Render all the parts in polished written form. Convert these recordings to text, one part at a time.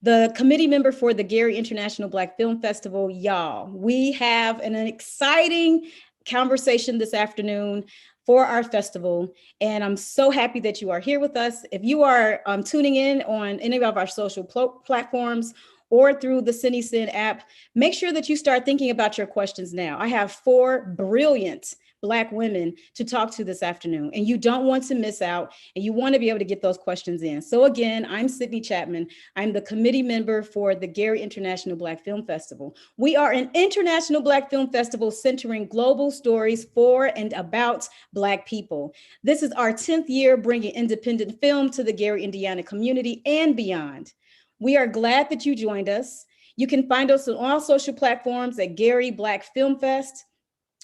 the committee member for the Gary International Black Film Festival. Y'all, we have an exciting conversation this afternoon for our festival. And I'm so happy that you are here with us. If you are tuning in on any of our social platforms or through the CineSyn app, make sure that you start thinking about your questions now. I have 4 brilliant Black women to talk to this afternoon, and you don't want to miss out, and you want to be able to get those questions in. So again, I'm Sydney Chapman. I'm the committee member for the Gary International Black Film Festival. We are an international Black film festival centering global stories for and about Black people. This is our 10th year bringing independent film to the Gary, Indiana community and beyond. We are glad that you joined us. You can find us on all social platforms at Gary Black Film Fest.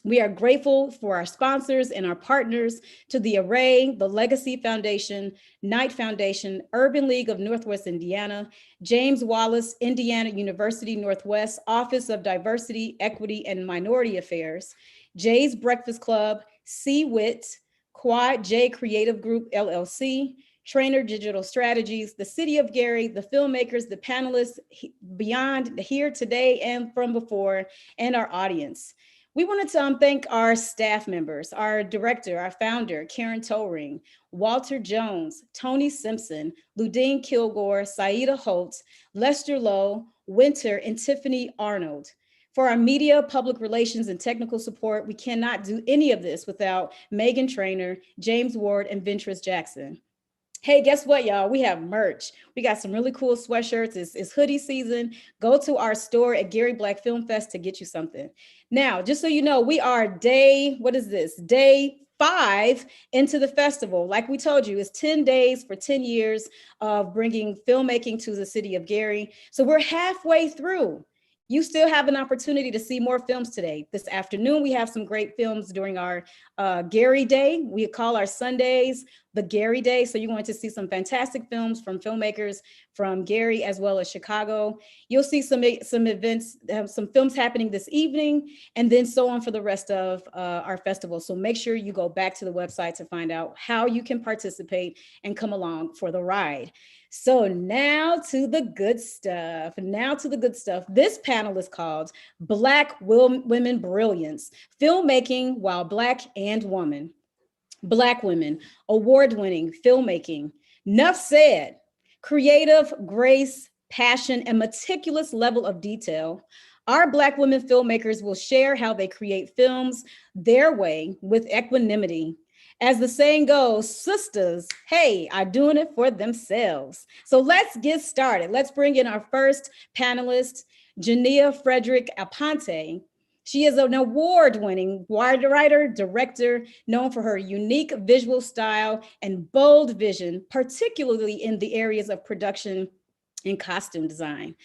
We are grateful for our sponsors and our partners to the Array, the Legacy Foundation, Knight Foundation, Urban League of Northwest Indiana, James Wallace, Indiana University Northwest Office of Diversity, Equity, and Minority Affairs, Jay's Breakfast Club, CWIT, Quad J Creative Group, LLC, Trainer Digital Strategies, the City of Gary, the filmmakers, the panelists beyond here today and from before, and our audience. We wanted to thank our staff members, our director, our founder, Karen Toring, Walter Jones, Tony Simpson, Ludine Kilgore, Saida Holtz, Lester Lowe, Winter, and Tiffany Arnold. For our media, public relations, and technical support, we cannot do any of this without Megan Trainer, James Ward, and Ventress Jackson. Hey, guess what, y'all? We have merch. We got some really cool sweatshirts. It's hoodie season. Go to our store at Gary Black Film Fest to get you something. Now, just so you know, we are day 5 into the festival. Like we told you, it's 10 days for 10 years of bringing filmmaking to the city of Gary. So we're halfway through. You still have an opportunity to see more films today. This afternoon, we have some great films during our Gary Day. We call our Sundays the Gary Day. So you're going to see some fantastic films from filmmakers from Gary as well as Chicago. You'll see some events, some films happening this evening, and then so on for the rest of our festival. So make sure you go back to the website to find out how you can participate and come along for the ride. So now to the good stuff. This panel is called Black Women Brilliance, Filmmaking While Black and Woman. Black women, award-winning filmmaking. Nuff said, creative, grace, passion, and meticulous level of detail. Our Black women filmmakers will share how they create films their way with equanimity. As the saying goes, sisters, hey, are doing it for themselves. So let's get started. Let's bring in our first panelist, Jania Frederick Aponte. She is an award-winning writer, director, known for her unique visual style and bold vision, particularly in the areas of production and costume design.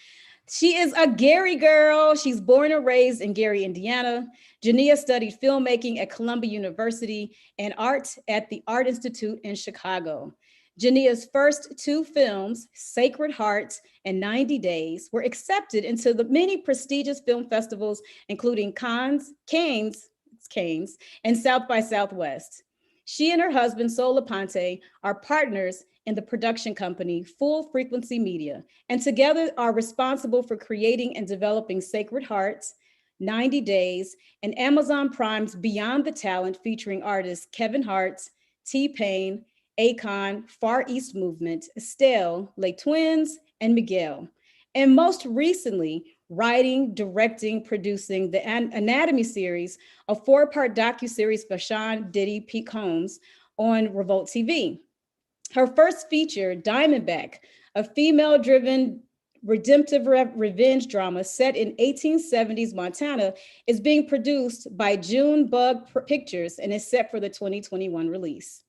She is a Gary girl. She's born and raised in Gary, Indiana. Jania studied filmmaking at Columbia University and art at the Art Institute in Chicago. Jania's first 2 films, Sacred Heart and 90 Days, were accepted into the many prestigious film festivals, including Cannes, and South by Southwest. She and her husband, Sol Aponte, are partners in the production company Full Frequency Media, and together are responsible for creating and developing Sacred Hearts, 90 Days, and Amazon Prime's Beyond the Talent, featuring artists Kevin Hart, T-Pain, Akon, Far East Movement, Estelle, Les Twins, and Miguel. And most recently, writing, directing, producing the Anatomy series, a 4-part docuseries for Sean Diddy P. Combs on Revolt TV. Her first feature, Diamondback, a female-driven redemptive revenge drama set in 1870s Montana, is being produced by Junebug Pictures and is set for the 2021 release.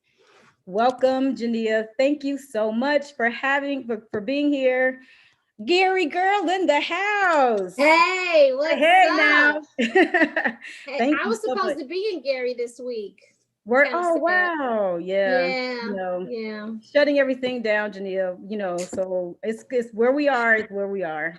Welcome, Jania. Thank you so much for being here. Gary girl in the house. Hey, what's up? Now. Hey, I was supposed to be in Gary this week. Oh, wow. Yeah. Shutting everything down, Jania, so it's where we are, Where we are.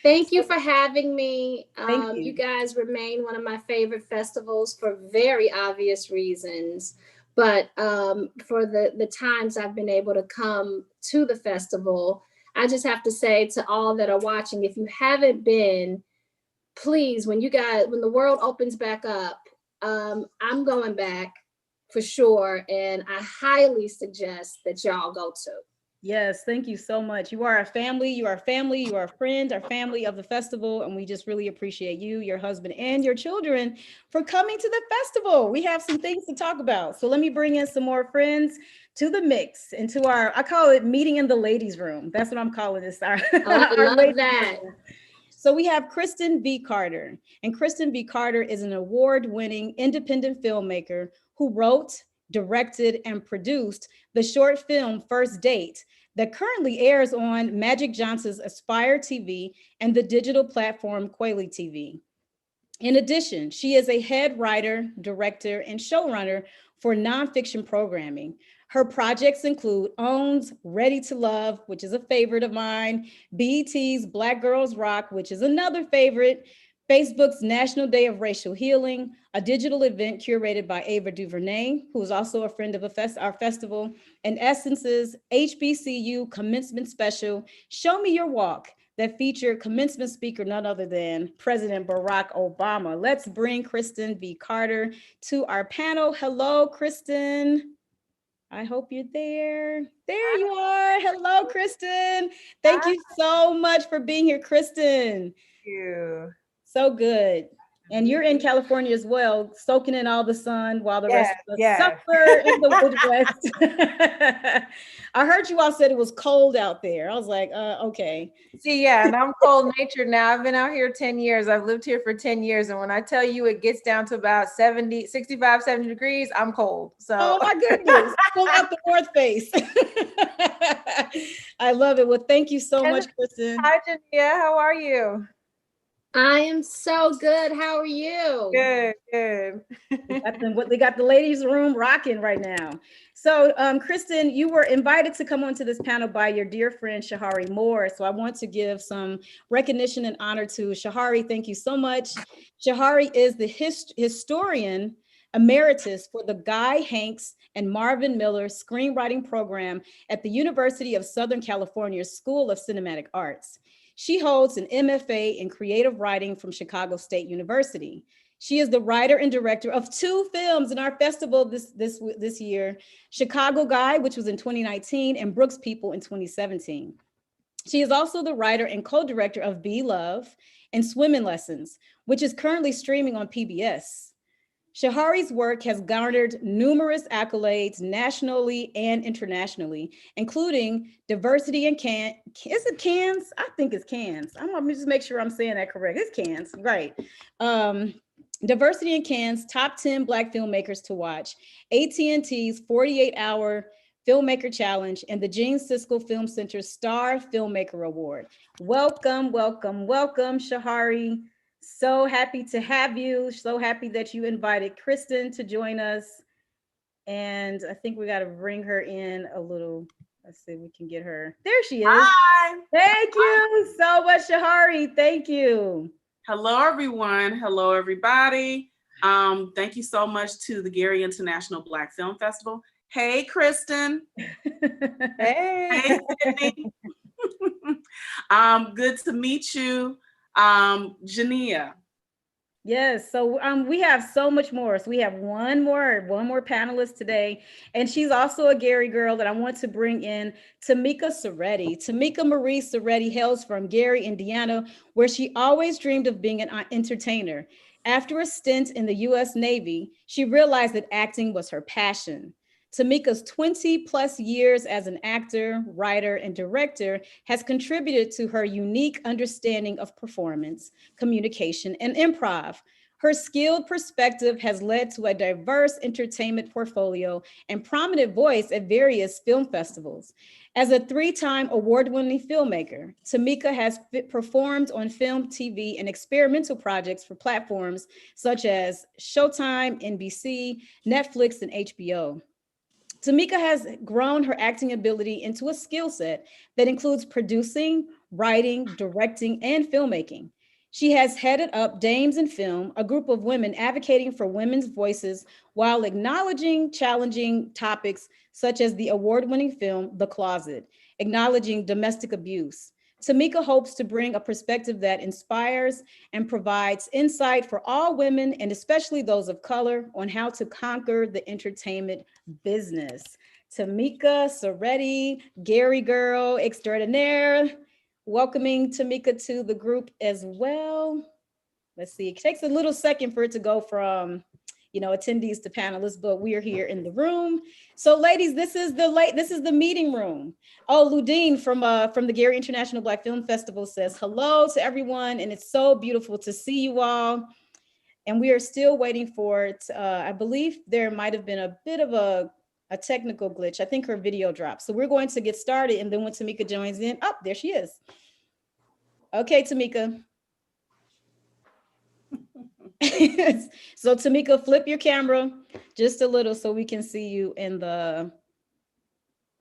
Thank you for having me. Thank you. You guys remain one of my favorite festivals for very obvious reasons. But for the times I've been able to come to the festival. I just have to say to all that are watching, if you haven't been, please, when the world opens back up, I'm going back for sure. And I highly suggest that y'all go to. Yes, thank you so much. You are a family, you are a family, you are a friend, our family of the festival, and we just really appreciate you, your husband, and your children for coming to the festival. We have some things to talk about. So let me bring in some more friends to the mix, into our, I call it meeting in the ladies' room. That's what I'm calling this. I love that. Room. So we have Kristen V. Carter, and Kristen V. Carter is an award-winning independent filmmaker who wrote, directed, and produced the short film First Date that currently airs on Magic Johnson's Aspire TV and the digital platform Quayle TV. In addition, she is a head writer, director, and showrunner for nonfiction programming. Her projects include OWN's Ready to Love, which is a favorite of mine, BET's Black Girls Rock, which is another favorite, Facebook's National Day of Racial Healing, a digital event curated by Ava DuVernay, who is also a friend of our festival, and Essence's HBCU commencement special, Show Me Your Walk, that featured commencement speaker none other than President Barack Obama. Let's bring Kristen V. Carter to our panel. Hello, Kristen. I hope you're there. There you are. Hello, Kristen. Thank you so much for being here, Kristen. Thank you. So good. And you're in California as well, soaking in all the sun while the rest of us suffer in the Midwest. I heard you all said it was cold out there. I was like, okay. See, yeah, and I'm cold natured now. I've been out here 10 years. I've lived here for 10 years. And when I tell you it gets down to about 65, 70 degrees, I'm cold. So, oh my goodness, pull out the North Face. I love it. Well, thank you so much, Kristen. Hi, Jania. How are you? I am so good. How are you? Good, good. We got the ladies' room rocking right now. So, Kristen, you were invited to come onto this panel by your dear friend, Shahari Moore. So I want to give some recognition and honor to Shahari. Thank you so much. Shahari is the historian emeritus for the Guy Hanks and Marvin Miller screenwriting program at the University of Southern California School of Cinematic Arts. She holds an MFA in creative writing from Chicago State University. She is the writer and director of 2 films in our festival this year, Chicago Guy, which was in 2019, and Brooks People in 2017. She is also the writer and co-director of Be Love and Swimming Lessons, which is currently streaming on PBS. Shahari's work has garnered numerous accolades nationally and internationally, including Diversity in Cannes. Is it Cannes? I think it's Cannes. I'm gonna just make sure I'm saying that correct. It's Cannes, right. Diversity in Cannes, Top 10 Black Filmmakers to Watch, AT&T's 48-hour Filmmaker Challenge, and the Gene Siskel Film Center's Star Filmmaker Award. Welcome, welcome, welcome, Shahari. So happy to have you. So happy that you invited Kristen to join us. And I think we got to bring her in a little. Let's see if we can get her. There she is. Hi. Thank you so much, Shahari. Thank you. Hello, everyone. Hello, everybody. Thank you so much to the Gary International Black Film Festival. Hey, Kristen. Hey. Sydney. Good to meet you. Jania. Yes, so we have so much more. So we have one more panelist today, and she's also a Gary girl that I want to bring in, Tamika Soretti. Tamika Marie Soretti hails from Gary, Indiana, where she always dreamed of being an entertainer. After a stint in the US Navy, she realized that acting was her passion. Tamika's 20 plus years as an actor, writer, and director has contributed to her unique understanding of performance, communication, and improv. Her skilled perspective has led to a diverse entertainment portfolio and prominent voice at various film festivals. As a 3-time award-winning filmmaker, Tamika has performed on film, TV, and experimental projects for platforms such as Showtime, NBC, Netflix, and HBO. Tamika has grown her acting ability into a skill set that includes producing, writing, directing, and filmmaking. She has headed up Dames in Film, a group of women advocating for women's voices while acknowledging challenging topics such as the award-winning film, The Closet, acknowledging domestic abuse. Tamika hopes to bring a perspective that inspires and provides insight for all women, and especially those of color, on how to conquer the entertainment business. Tamika Soretti, Gary Girl Extraordinaire, welcoming Tamika to the group as well. Let's see, it takes a little second for it to go from, attendees to panelists, but we are here in the room. So ladies, this is the meeting room. Oh, Ludine from the Gary International Black Film Festival says hello to everyone, and it's so beautiful to see you all. And we are still waiting for it. I believe there might have been a bit of a technical glitch. I think her video dropped. So we're going to get started, and then when Tamika joins in, there she is. Okay, Tamika. So Tamika, flip your camera just a little so we can see you in the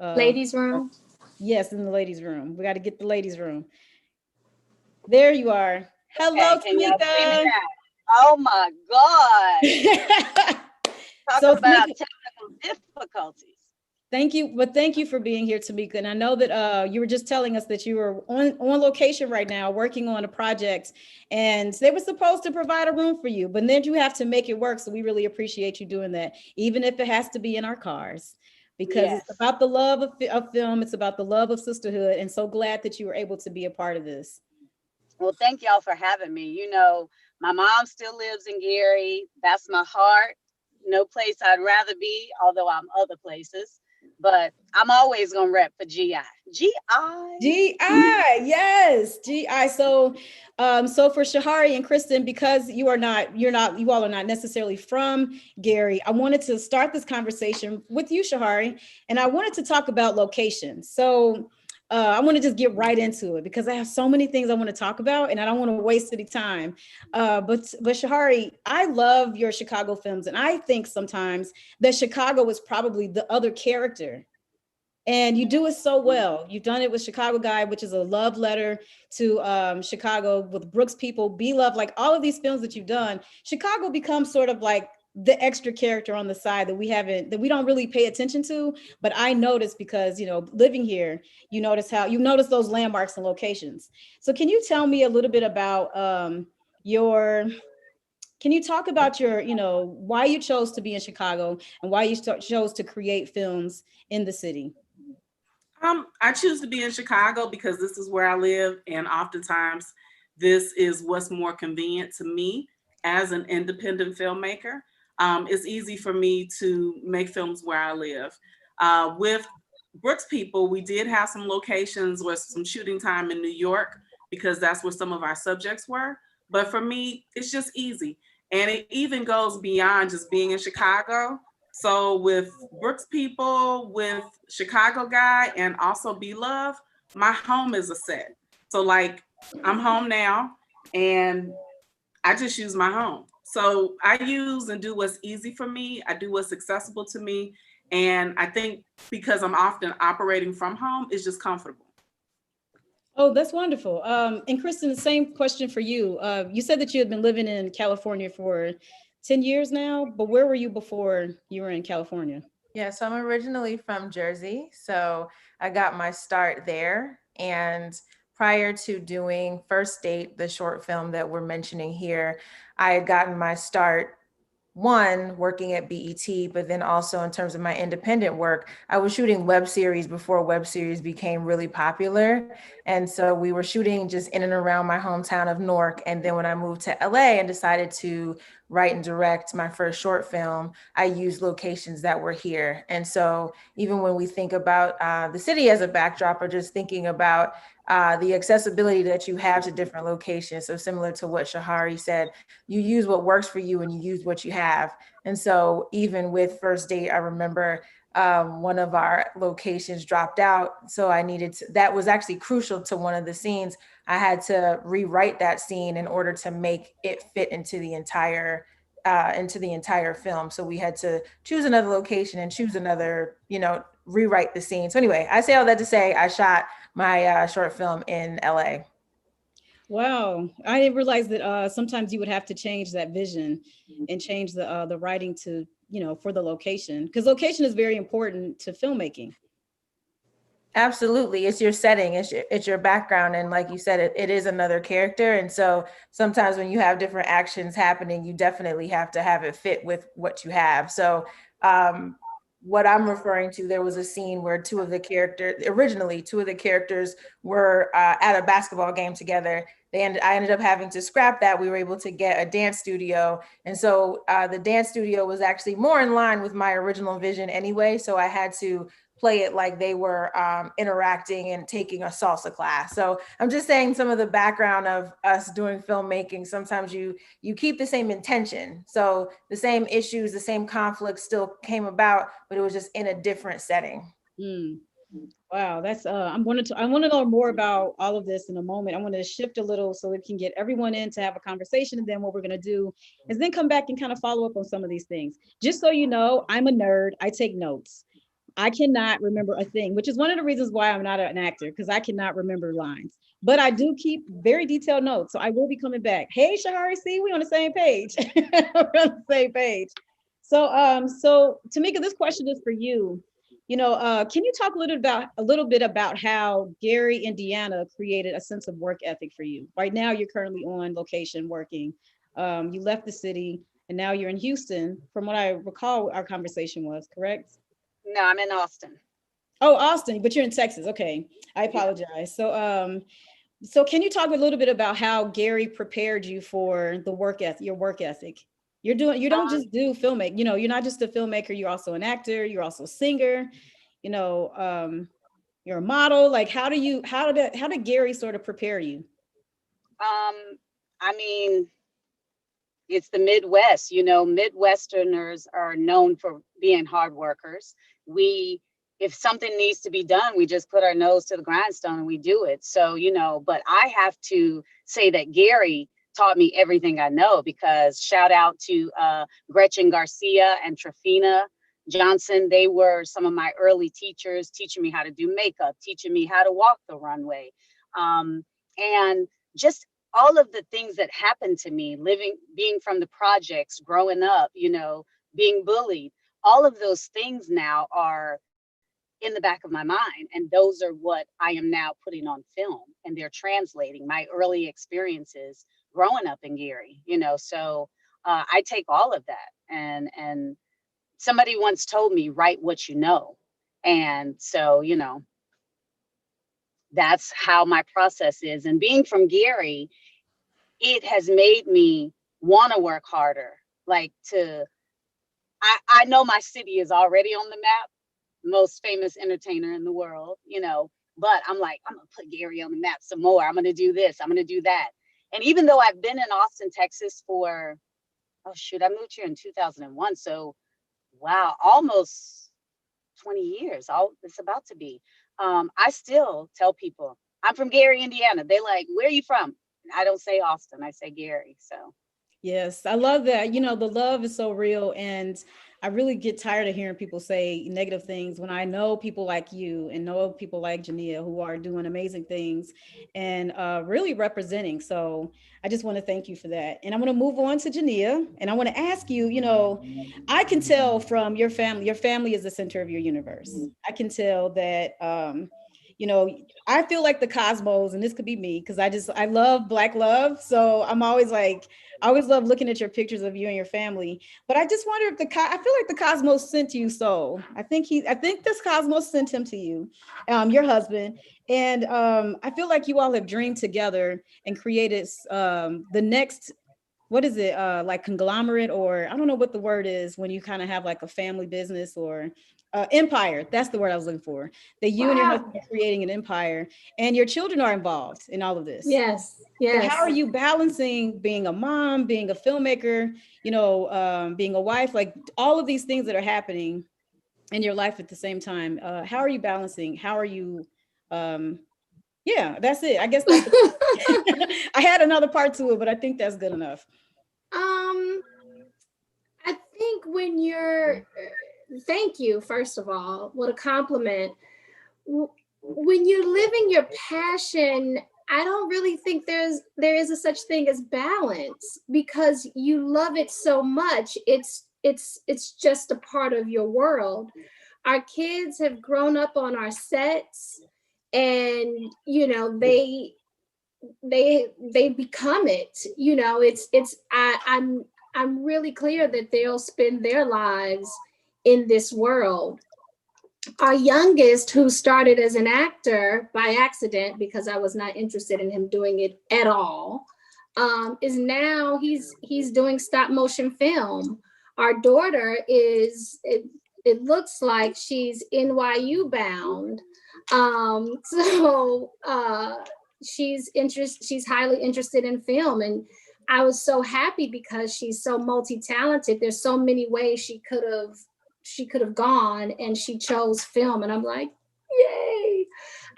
Ladies' room. Yes, in the ladies' room. We got to get the ladies' room. There you are. Hello, Okay, can y'all see me Tamika. now? Oh my God. Talk So, about Tamika, technical difficulties. thank you for being here, Tamika. And I know that you were just telling us that you were on location right now working on a project, and they were supposed to provide a room for you, but then you have to make it work. So we really appreciate you doing that, even if it has to be in our cars, because Yes. it's about the love of film. It's about the love of sisterhood. And so glad that you were able to be a part of this. Well, thank y'all for having me. You know, my mom still lives in Gary. That's my heart. No place I'd rather be, although I'm other places. But I'm always gonna rep for GI. GI. GI, yes, GI. So, so for Shahari and Kristen, because you all are not necessarily from Gary, I wanted to start this conversation with you, Shahari, and I wanted to talk about location. So, I want to just get right into it because I have so many things I want to talk about, and I don't want to waste any time. But Shahari, I love your Chicago films, and I think sometimes that Chicago is probably the other character. And you do it so well. You've done it with Chicago Guy, which is a love letter to Chicago, with Brooks People, Be Love, like all of these films that you've done. Chicago becomes sort of like the extra character on the side that we don't really pay attention to. But I noticed because, living here, you notice those landmarks and locations. So can you tell me a little bit about can you talk about why you chose to be in Chicago and why you chose to create films in the city? I choose to be in Chicago because this is where I live, and oftentimes this is what's more convenient to me as an independent filmmaker. It's easy for me to make films where I live. With Brooks People, we did have some locations with some shooting time in New York because that's where some of our subjects were. But for me, it's just easy. And it even goes beyond just being in Chicago. So with Brooks People, with Chicago Guy, and also Be Love, my home is a set. So like I'm home now and I just use my home. So I use and do what's easy for me. I do what's accessible to me. And I think because I'm often operating from home, it's just comfortable. Oh, that's wonderful. And Kristen, the same question for you. You said that you had been living in California for 10 years now, but where were you before you were in California? Yeah, so I'm originally from Jersey, so I got my start there. And prior to doing First Date, the short film that we're mentioning here, I had gotten my start working at BET, but then also in terms of my independent work, I was shooting web series before web series became really popular. And so we were shooting just in and around my hometown of Newark. And then when I moved to LA and decided to write and direct my first short film, I used locations that were here. And so even when we think about the city as a backdrop, or just thinking about the accessibility that you have to different locations. So similar to what Shahari said, you use what works for you and you use what you have. And so even with First Date, I remember one of our locations dropped out. So that was actually crucial to one of the scenes. I had to rewrite that scene in order to make it fit into the entire film. So we had to choose another location and choose another, rewrite the scene. So anyway, I say all that to say I shot my short film in LA. Wow, I didn't realize that sometimes you would have to change that vision and change the writing to, for the location, because location is very important to filmmaking. Absolutely. It's your setting, it's your background. And like you said, it is another character. And so sometimes when you have different actions happening, you definitely have to have it fit with what you have. So what I'm referring to, there was a scene where two of the characters were at a basketball game together. I ended up having to scrap that. We were able to get a dance studio. And so the dance studio was actually more in line with my original vision anyway. So I had to play it like they were interacting and taking a salsa class. So I'm just saying some of the background of us doing filmmaking, sometimes you keep the same intention. So the same issues, the same conflicts still came about, but it was just in a different setting. Mm. Wow, that's I want to know more about all of this in a moment. I want to shift a little so we can get everyone in to have a conversation, and then what we're going to do is then come back and kind of follow up on some of these things. Just so you know, I'm a nerd. I take notes. I cannot remember a thing, which is one of the reasons why I'm not an actor, because I cannot remember lines. But I do keep very detailed notes. So I will be coming back. Hey, Shahari, see, we on the same page. We're on the same page. So Tamika, this question is for you. Can you talk a little bit about how Gary, Indiana created a sense of work ethic for you? Right now, you're currently on location working. You left the city and now you're in Houston, from what I recall our conversation was, correct? No, I'm in Austin. Oh, Austin, but you're in Texas. Okay. I apologize. So can you talk a little bit about how Gary prepared you for the work ethic, your work ethic? You don't just do filmmaking, you're not just a filmmaker, you're also an actor, you're also a singer, you're a model. Like, how did Gary sort of prepare you? I mean, it's the Midwest, Midwesterners are known for being hard workers. If something needs to be done, we just put our nose to the grindstone and we do it. So, but I have to say that Gary taught me everything I know, because shout out to Gretchen Garcia and Trafina Johnson. They were some of my early teachers, teaching me how to do makeup, teaching me how to walk the runway. And just all of the things that happened to me, being from the projects, growing up, being bullied, all of those things now are in the back of my mind. And those are what I am now putting on film, and they're translating my early experiences growing up in Gary, so I take all of that. And somebody once told me, write what you know. And so, that's how my process is. And being from Gary, it has made me want to work harder. I know my city is already on the map, most famous entertainer in the world, but I'm like, I'm gonna put Gary on the map some more. I'm gonna do this, I'm gonna do that. And even though I've been in Austin, Texas I moved here in 2001. So wow, almost 20 years. It's about to be. I still tell people I'm from Gary, Indiana. They like, where are you from? I don't say Austin, I say Gary. So yes, I love that. The love is so real. And I really get tired of hearing people say negative things when I know people like you and know people like Jania who are doing amazing things and really representing. So I just want to thank you for that. And I'm going to move on to Jania. And I want to ask you, I can tell from your family is the center of your universe. I can tell that, I feel like the cosmos, and this could be me because I love Black love. So I'm always like, I always love looking at your pictures of you and your family. But I just wonder if I feel like the cosmos sent you Soul. I think this cosmos sent him to you, your husband. And I feel like you all have dreamed together and created the next, what is it, like conglomerate, or I don't know what the word is when you kind of have like a family business or empire. That's the word I was looking for. That you and your husband are creating an empire, and your children are involved in all of this. Yes. So how are you balancing being a mom, being a filmmaker, being a wife, like all of these things that are happening in your life at the same time? How are you balancing? How are you? Yeah, that's it. I guess that's I had another part to it, but I think that's good enough. I think thank you, first of all, what a compliment. When you're living your passion, I don't really think there is a such thing as balance, because you love it so much. It's just a part of your world. our kids have grown up on our sets, and you know, they become it. You know, I'm really clear that they'll spend their lives in this world. Our youngest, who started as an actor by accident because I was not interested in him doing it at all, is now he's doing stop motion film. Our daughter it looks like she's NYU bound. She's highly interested in film, and I was so happy because she's so multi-talented. There's so many ways she could have gone, and she chose film, and I'm like, yay.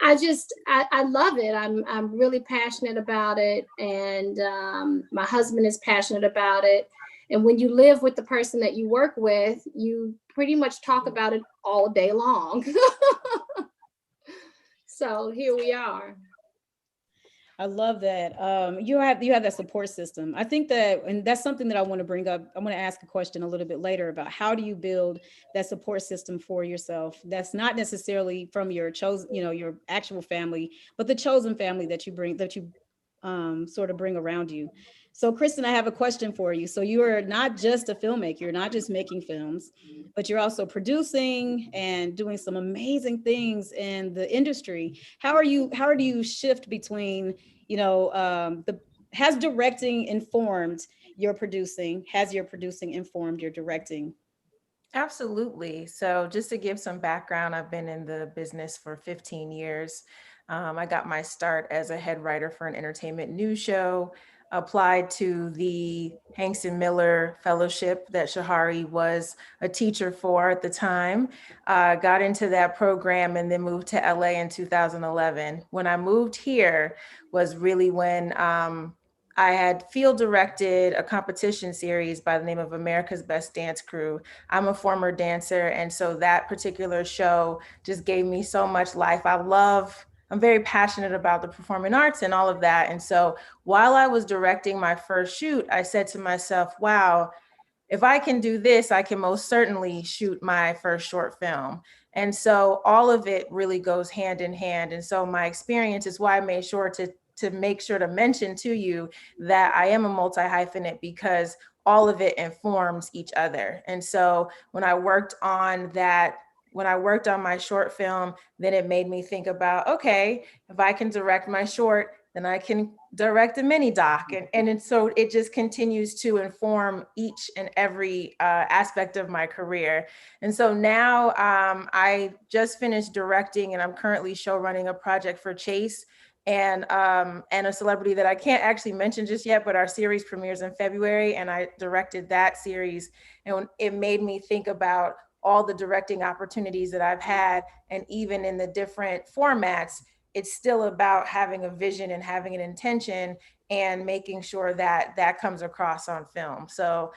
I love it. I'm really passionate about it, and my husband is passionate about it. And when you live with the person that you work with, you pretty much talk about it all day long. So here we are. I love that. You have that support system. I think that, and that's something that I want to bring up. I'm going to ask a question a little bit later about how do you build that support system for yourself? That's not necessarily from your chosen, your actual family, but the chosen family that you sort of bring around you. So Kristen, I have a question for you. So you are not just a filmmaker, you're not just making films, but you're also producing and doing some amazing things in the industry. How do you shift between, has directing informed your producing? Has your producing informed your directing? Absolutely. So just to give some background, I've been in the business for 15 years. I got my start as a head writer for an entertainment news show, applied to the Hanks and Miller Fellowship that Shahari was a teacher for at the time, got into that program, and then moved to LA in 2011. When I moved here was really when I had field directed a competition series by the name of America's Best Dance Crew. I'm a former dancer, and so that particular show just gave me so much life. I'm very passionate about the performing arts and all of that. And so while I was directing my first shoot, I said to myself, wow, if I can do this, I can most certainly shoot my first short film. And so all of it really goes hand in hand. And so my experience is why I made sure to make sure to mention to you that I am a multi-hyphenate, because all of it informs each other. And so when I worked on my short film, then it made me think about, okay, if I can direct my short, then I can direct a mini doc. And so it just continues to inform each and every aspect of my career. And so now I just finished directing, and I'm currently show running a project for Chase and a celebrity that I can't actually mention just yet, but our series premieres in February, and I directed that series. And it made me think about all the directing opportunities that I've had, and even in the different formats, it's still about having a vision and having an intention and making sure that that comes across on film. So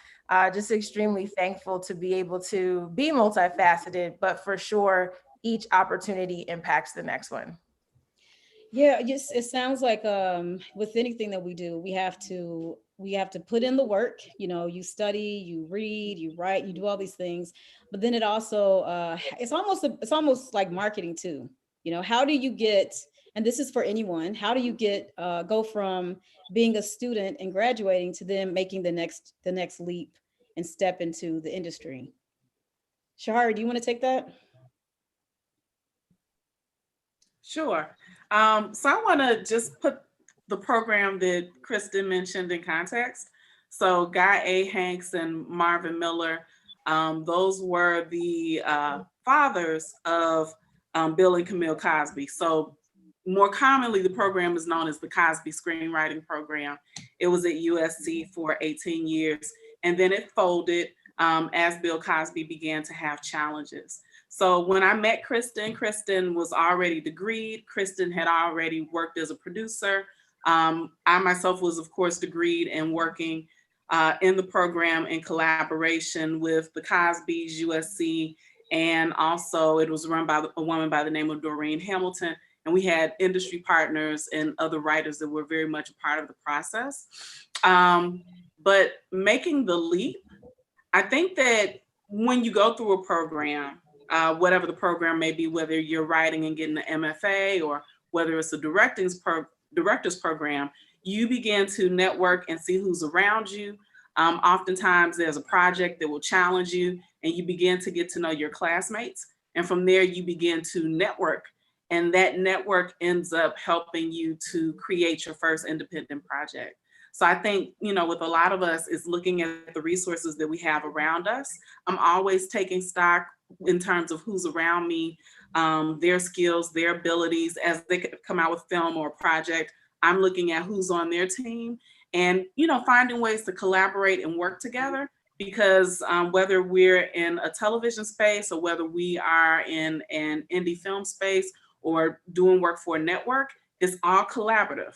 just extremely thankful to be able to be multifaceted, but for sure, each opportunity impacts the next one. Yeah, just it sounds like with anything that we do, we have to put in the work. You study, you read, you write, you do all these things, but then it also it's almost like marketing too. How do you get, and this is for anyone, how do you get go from being a student and graduating to then making the next leap and step into the industry? Shahari, do you want to take that? Sure. So I want to just put the program that Kristen mentioned in context. So Guy A. Hanks and Marvin Miller, those were the fathers of Bill and Camille Cosby. So more commonly, the program is known as the Cosby Screenwriting Program. It was at USC for 18 years, and then it folded as Bill Cosby began to have challenges. So when I met Kristen was already degreed. Kristen had already worked as a producer. I myself was, of course, degreed and working in the program in collaboration with the Cosbys, USC, and also it was run by a woman by the name of Doreen Hamilton. And we had industry partners and other writers that were very much a part of the process. But making the leap, I think that when you go through a program, whatever the program may be, whether you're writing and getting an MFA or whether it's a director's program, you begin to network and see who's around you. Oftentimes there's a project that will challenge you and you begin to get to know your classmates. And from there you begin to network. And that network ends up helping you to create your first independent project. So I think, with a lot of us is looking at the resources that we have around us. I'm always taking stock in terms of who's around me, their skills, their abilities as they come out with film or a project. I'm looking at who's on their team and, finding ways to collaborate and work together because whether we're in a television space or whether we are in an indie film space or doing work for a network, it's all collaborative.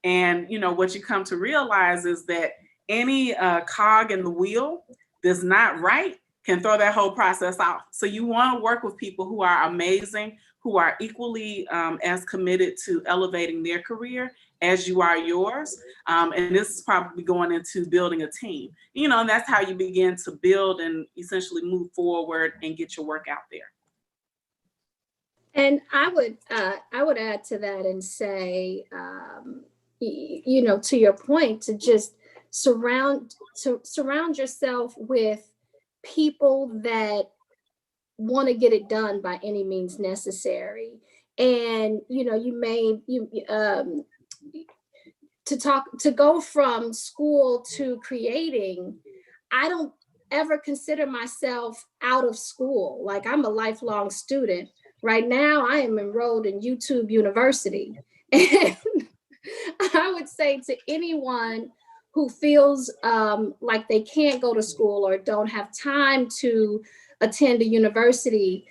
And, what you come to realize is that any cog in the wheel that's not right can throw that whole process off. So you want to work with people who are amazing, who are equally as committed to elevating their career as you are yours. And this is probably going into building a team, and that's how you begin to build and essentially move forward and get your work out there. And I would add to that and say, to your point, to just surround yourself with people that want to get it done by any means necessary. And to go from school to creating, I don't ever consider myself out of school. Like, I'm a lifelong student. Right now, I am enrolled in YouTube University. And I would say to anyone who feels like they can't go to school or don't have time to attend a university,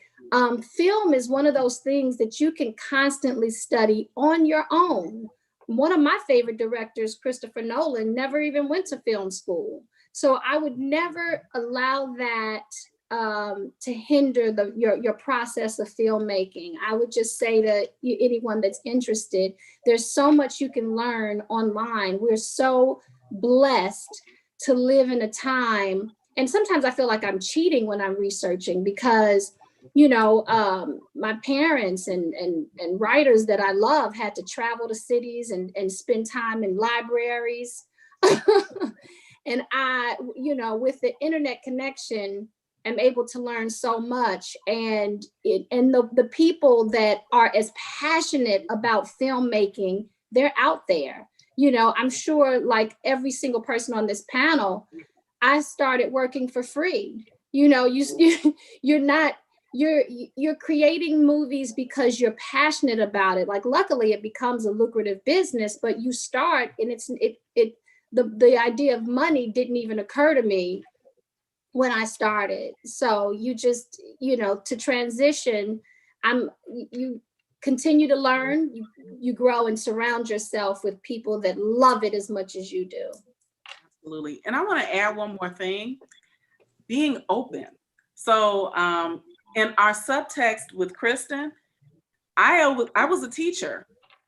film is one of those things that you can constantly study on your own. One of my favorite directors, Christopher Nolan, never even went to film school. So I would never allow that to hinder your process of filmmaking. I would just say to anyone that's interested, there's so much you can learn online. We're so blessed to live in a time, and sometimes I feel like I'm cheating when I'm researching because, my parents and writers that I love had to travel to cities and spend time in libraries. And I, with the internet connection, am able to learn so much. And the people that are as passionate about filmmaking, they're out there. I'm sure like every single person on this panel, I started working for free. You're creating movies because you're passionate about it. Like, luckily it becomes a lucrative business, but you start and the idea of money didn't even occur to me when I started. So you just, to transition, you continue to learn, you grow and surround yourself with people that love it as much as you do. Absolutely. And I want to add one more thing, being open. So in our subtext with Kristen, I was a teacher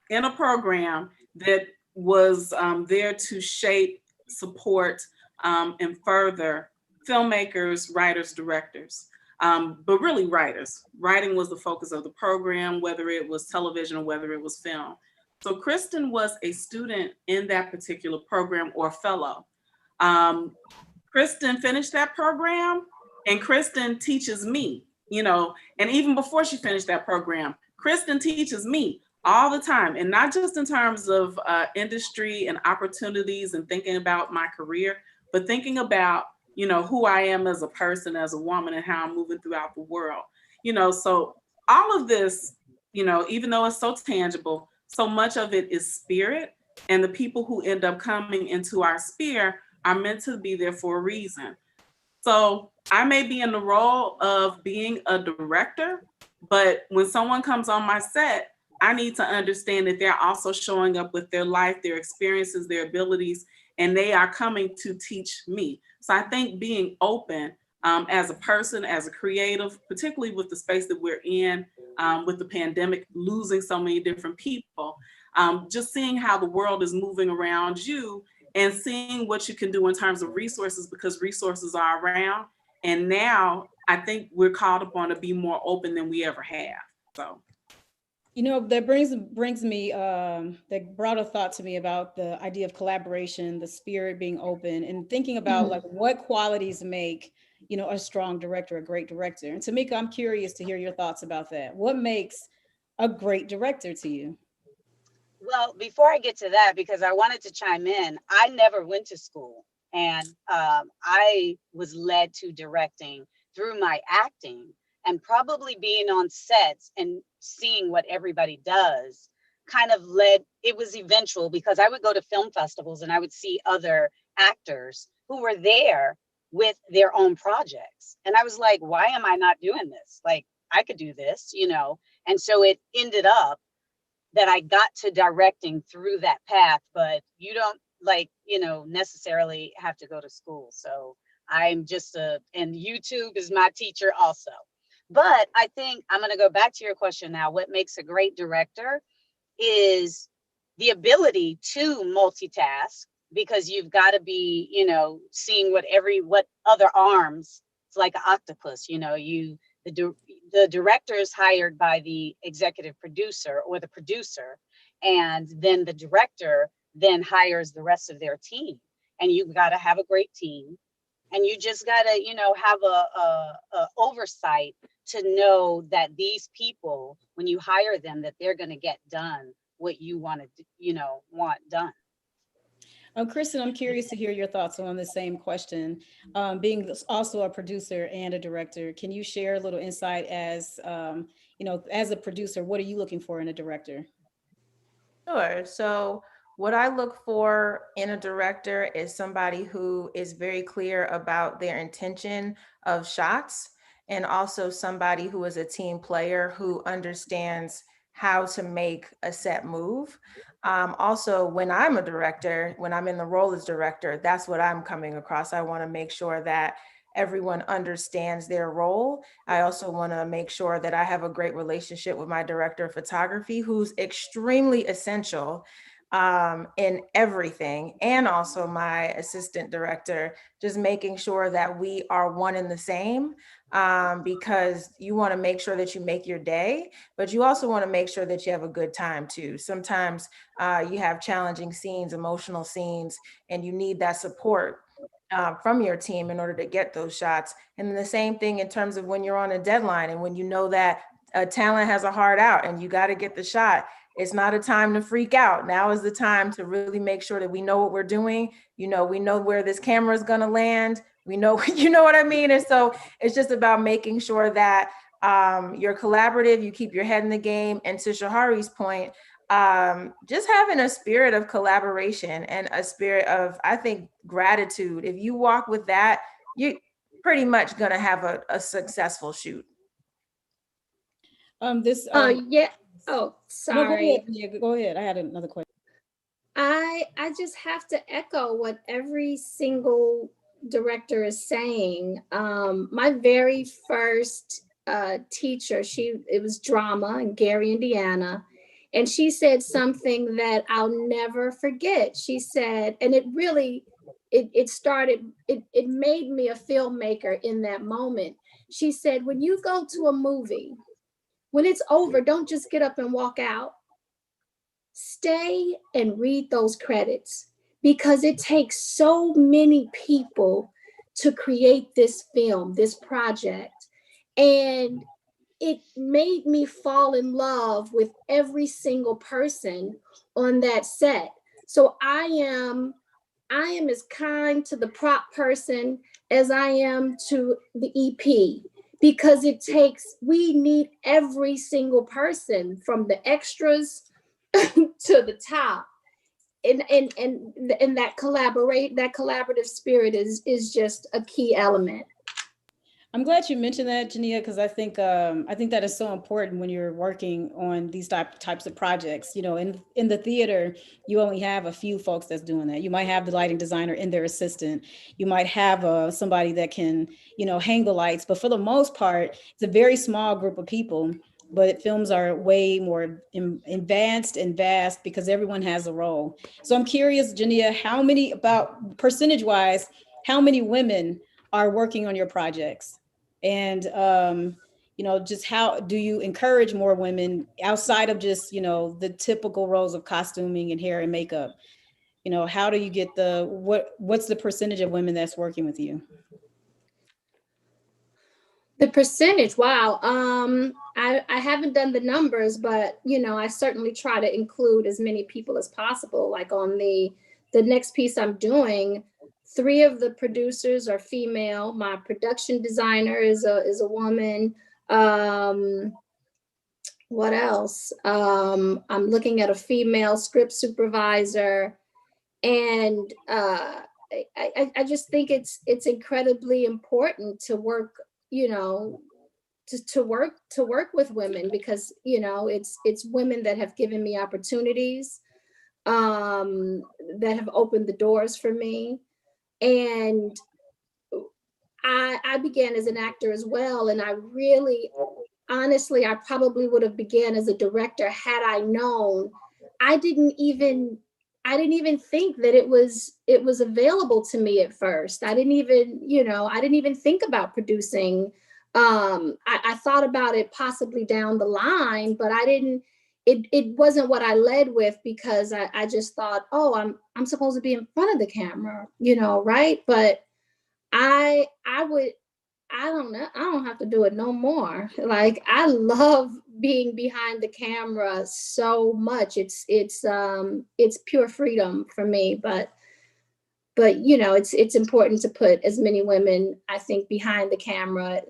in a program that was there to shape, support, and further filmmakers, writers, directors, but really writers. Writing was the focus of the program, whether it was television or whether it was film. So Kristen was a student in that particular program or fellow. Kristen finished that program and Kristen teaches me, and even before she finished that program, Kristen teaches me all the time, and not just in terms of industry and opportunities and thinking about my career, but thinking about who I am as a person, as a woman, and how I'm moving throughout the world. So all of this, even though it's so tangible, so much of it is spirit, and the people who end up coming into our sphere are meant to be there for a reason. So I may be in the role of being a director, but when someone comes on my set, I need to understand that they're also showing up with their life, their experiences, their abilities, and they are coming to teach me. So I think being open as a person, as a creative, particularly with the space that we're in, with the pandemic, losing so many different people, just seeing how the world is moving around you and seeing what you can do in terms of resources, because resources are around. And now I think we're called upon to be more open than we ever have. So. That brings me, that brought a thought to me about the idea of collaboration, the spirit being open, and thinking about like what qualities make, a strong director, a great director. And Tamika, I'm curious to hear your thoughts about that. What makes a great director to you? Well, before I get to that, because I wanted to chime in, I never went to school, and I was led to directing through my acting, and probably being on sets and seeing what everybody does kind of led, it was eventual, because I would go to film festivals and I would see other actors who were there with their own projects. And I was like, why am I not doing this? Like, I could do this, And so it ended up that I got to directing through that path, but you don't necessarily have to go to school. So I'm just and YouTube is my teacher also. But I think I'm going to go back to your question now. What makes a great director is the ability to multitask, because you've got to be, seeing what other arms, it's like an octopus, the director is hired by the executive producer or the producer, and then the director then hires the rest of their team. And you've got to have a great team, and you just got to, have a oversight to know that these people, when you hire them, that they're going to get done what you want done. Kristen, I'm curious to hear your thoughts on the same question. Being also a producer and a director, can you share a little insight as a producer, what are you looking for in a director? Sure. So what I look for in a director is somebody who is very clear about their intention of shots, and also somebody who is a team player who understands how to make a set move. Also, when I'm a director, when I'm in the role as director, that's what I'm coming across. I want to make sure that everyone understands their role. I also want to make sure that I have a great relationship with my director of photography, who's extremely essential in everything, and also my assistant director, just making sure that we are one and the same, because you want to make sure that you make your day, but you also want to make sure that you have a good time too. Sometimes you have challenging scenes, emotional scenes, and you need that support from your team in order to get those shots. And then the same thing in terms of when you're on a deadline and when you know that a talent has a hard out and you got to get the shot. It's not a time to freak out. Now is the time to really make sure that we know what we're doing. We know where this camera is going to land. We know, you know what I mean? And so it's just about making sure that you're collaborative, you keep your head in the game. And to Shahari's point, just having a spirit of collaboration and a spirit of, I think, gratitude. If you walk with that, you're pretty much going to have a successful shoot. Yeah. Oh, sorry. No, go ahead. I had another question. I just have to echo what every single director is saying. My very first teacher, it was drama in Gary, Indiana. And she said something that I'll never forget. She said, and it really, it made me a filmmaker in that moment. She said, when you go to a movie, when it's over, don't just get up and walk out. Stay and read those credits, because it takes so many people to create this film, this project. And it made me fall in love with every single person on that set. So I am as kind to the prop person as I am to the EP, because we need every single person, from the extras to the top. And that collaborative spirit is just a key element. I'm glad you mentioned that, Jania, because I think that is so important when you're working on these types of projects. In the theater, you only have a few folks that's doing that. You might have the lighting designer and their assistant. You might have somebody that can, hang the lights. But for the most part, it's a very small group of people. But films are way more advanced and vast because everyone has a role. So I'm curious, Jania, about percentage-wise, how many women are working on your projects? And, just how do you encourage more women outside of just, the typical roles of costuming and hair and makeup? How do you get what's the percentage of women that's working with you? The percentage, wow. I haven't done the numbers, but I certainly try to include as many people as possible. Like on the next piece I'm doing, 3 of the producers are female. My production designer is a woman. What else? I'm looking at a female script supervisor, and I just think it's incredibly important to work, to work with women, because it's women that have given me opportunities, that have opened the doors for me. And I began as an actor as well, and I really, honestly, I probably would have began as a director had I known. I didn't even think that it was available to me at first. I didn't even think about producing. I thought about it possibly down the line, but I didn't. It wasn't what I led with, because I just thought, oh, I'm supposed to be in front of the camera, right? But I don't know. I don't have to do it no more. Like, I love being behind the camera so much. It's pure freedom for me. But it's important to put as many women, I think, behind the camera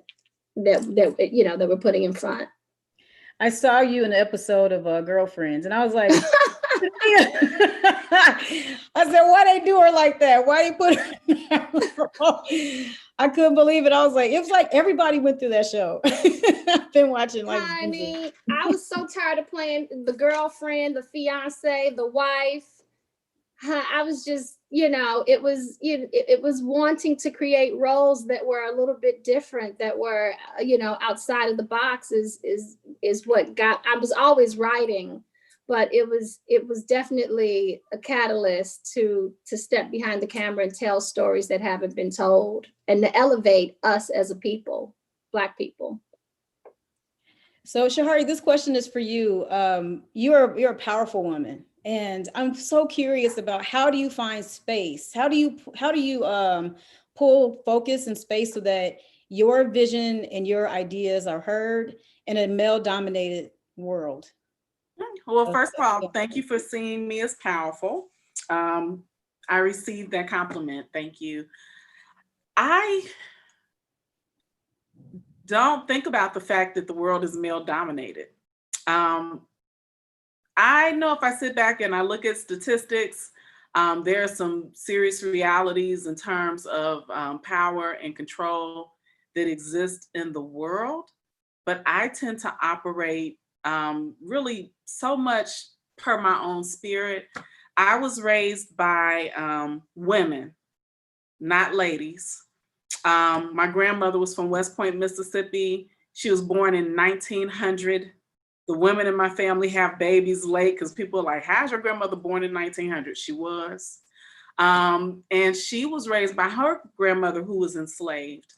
that we're putting in front. I saw you in an episode of Girlfriends, and I was like, I said, why they do her like that? Why they put her? I couldn't believe it. I was like, it was like everybody went through that show. I've been watching like. Honey, I was so tired of playing the girlfriend, the fiance, the wife. I was just, it was wanting to create roles that were a little bit different, that were, outside of the box is what I was always writing, but it was definitely a catalyst to step behind the camera and tell stories that haven't been told, and to elevate us as a people, Black people. So Shahari, this question is for you. You're a powerful woman. And I'm so curious about, how do you find space? How do you pull focus and space so that your vision and your ideas are heard in a male-dominated world? Well, first of all, thank you for seeing me as powerful. I received that compliment. Thank you. I don't think about the fact that the world is male-dominated. I know if I sit back and I look at statistics, there are some serious realities in terms of power and control that exist in the world, but I tend to operate really so much per my own spirit. I was raised by women, not ladies. My grandmother was from West Point, Mississippi. She was born in 1900. The women in my family have babies late, because people are like, how's your grandmother born in 1900? She was. And she was raised by her grandmother, who was enslaved.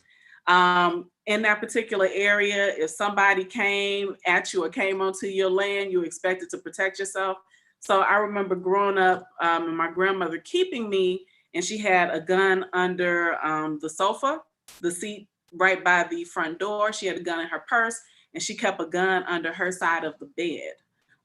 In that particular area, if somebody came at you or came onto your land, you expected to protect yourself. So I remember growing up and my grandmother keeping me, and she had a gun under the sofa, the seat right by the front door. She had a gun in her purse, and she kept a gun under her side of the bed.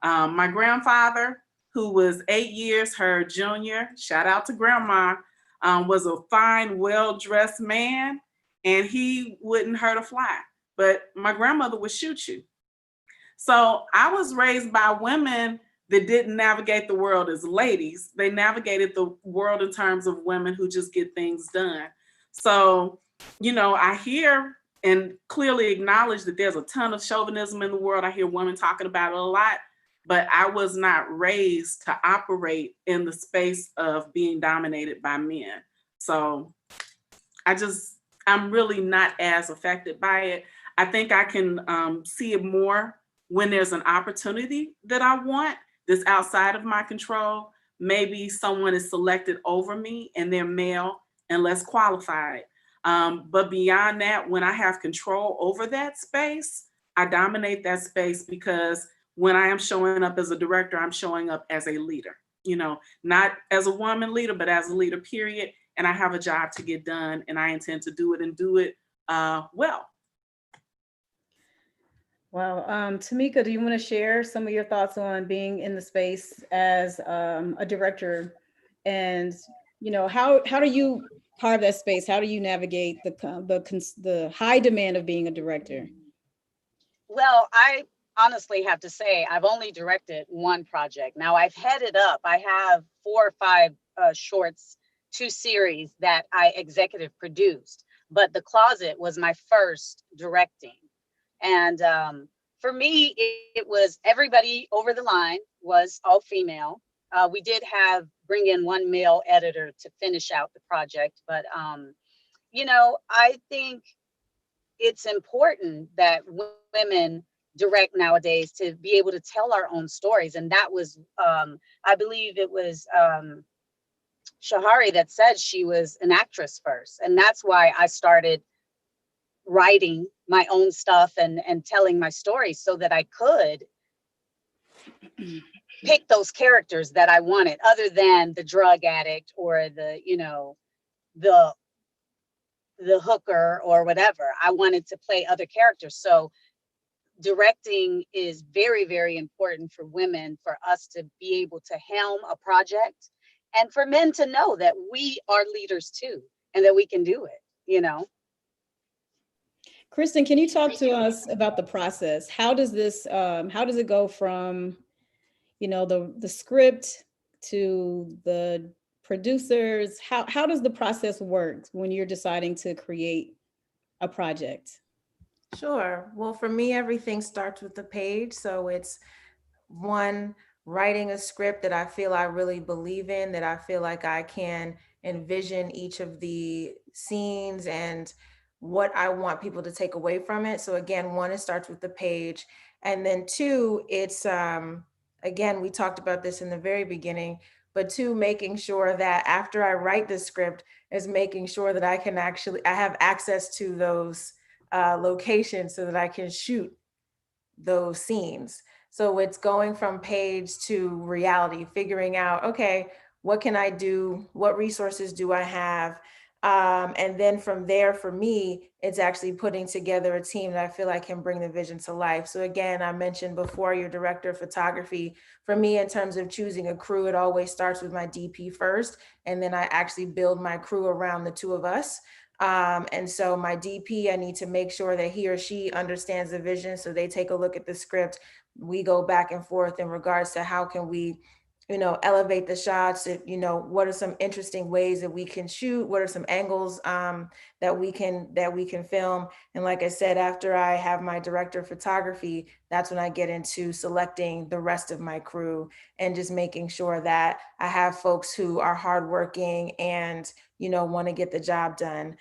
My grandfather, who was 8 years her junior, shout out to grandma, was a fine, well-dressed man, and he wouldn't hurt a fly, but my grandmother would shoot you. So I was raised by women that didn't navigate the world as ladies. They navigated the world in terms of women who just get things done. So, I hear and clearly acknowledge that there's a ton of chauvinism in the world. I hear women talking about it a lot, but I was not raised to operate in the space of being dominated by men. So I'm really not as affected by it. I think I can see it more when there's an opportunity that I want that's outside of my control. Maybe someone is selected over me and they're male and less qualified. But beyond that, when I have control over that space, I dominate that space, because when I am showing up as a director, I'm showing up as a leader, not as a woman leader, but as a leader, period. And I have a job to get done, and I intend to do it and do it well. Well, Tamika, do you want to share some of your thoughts on being in the space as a director, and how do you carve that space? How do you navigate the high demand of being a director? Well, I honestly have to say I've only directed one project. Now I've headed up. I have 4 or 5 shorts, 2 series that I executive produced, but The Closet was my first directing. And for me, it was everybody over the line was all female. We did bring in 1 male editor to finish out the project, but I think it's important that women direct nowadays to be able to tell our own stories. And that was, I believe it was Shahari that said she was an actress first. And that's why I started writing my own stuff and telling my stories, so that I could pick those characters that I wanted, other than the drug addict or the hooker or whatever. I wanted to play other characters. So directing is very, very important for women, for us to be able to helm a project, and for men to know that we are leaders too, and that we can do it. Kristen, can you talk to us about the process? How does it go from, the script to the producers? How does the process work when you're deciding to create a project? Sure. Well, for me, everything starts with the page. So it's one, writing a script that I feel I really believe in, that I feel like I can envision each of the scenes and what I want people to take away from it. So again, one, it starts with the page. And then 2, it's, again, we talked about this in the very beginning, but 2, making sure that after I write the script is making sure that I have access to those locations so that I can shoot those scenes. So it's going from page to reality, figuring out, okay, what can I do? What resources do I have? And then from there, for me, it's actually putting together a team that I feel like can bring the vision to life. So again, I mentioned before, your director of photography. For me, in terms of choosing a crew, it always starts with my DP first, and then I actually build my crew around the 2 of us. And so my DP, I need to make sure that he or she understands the vision. So they take a look at the script. We go back and forth in regards to how can we, elevate the shots. What are some interesting ways that we can shoot? What are some angles that we can film? And like I said, after I have my director of photography, that's when I get into selecting the rest of my crew and just making sure that I have folks who are hardworking and want to get the job done.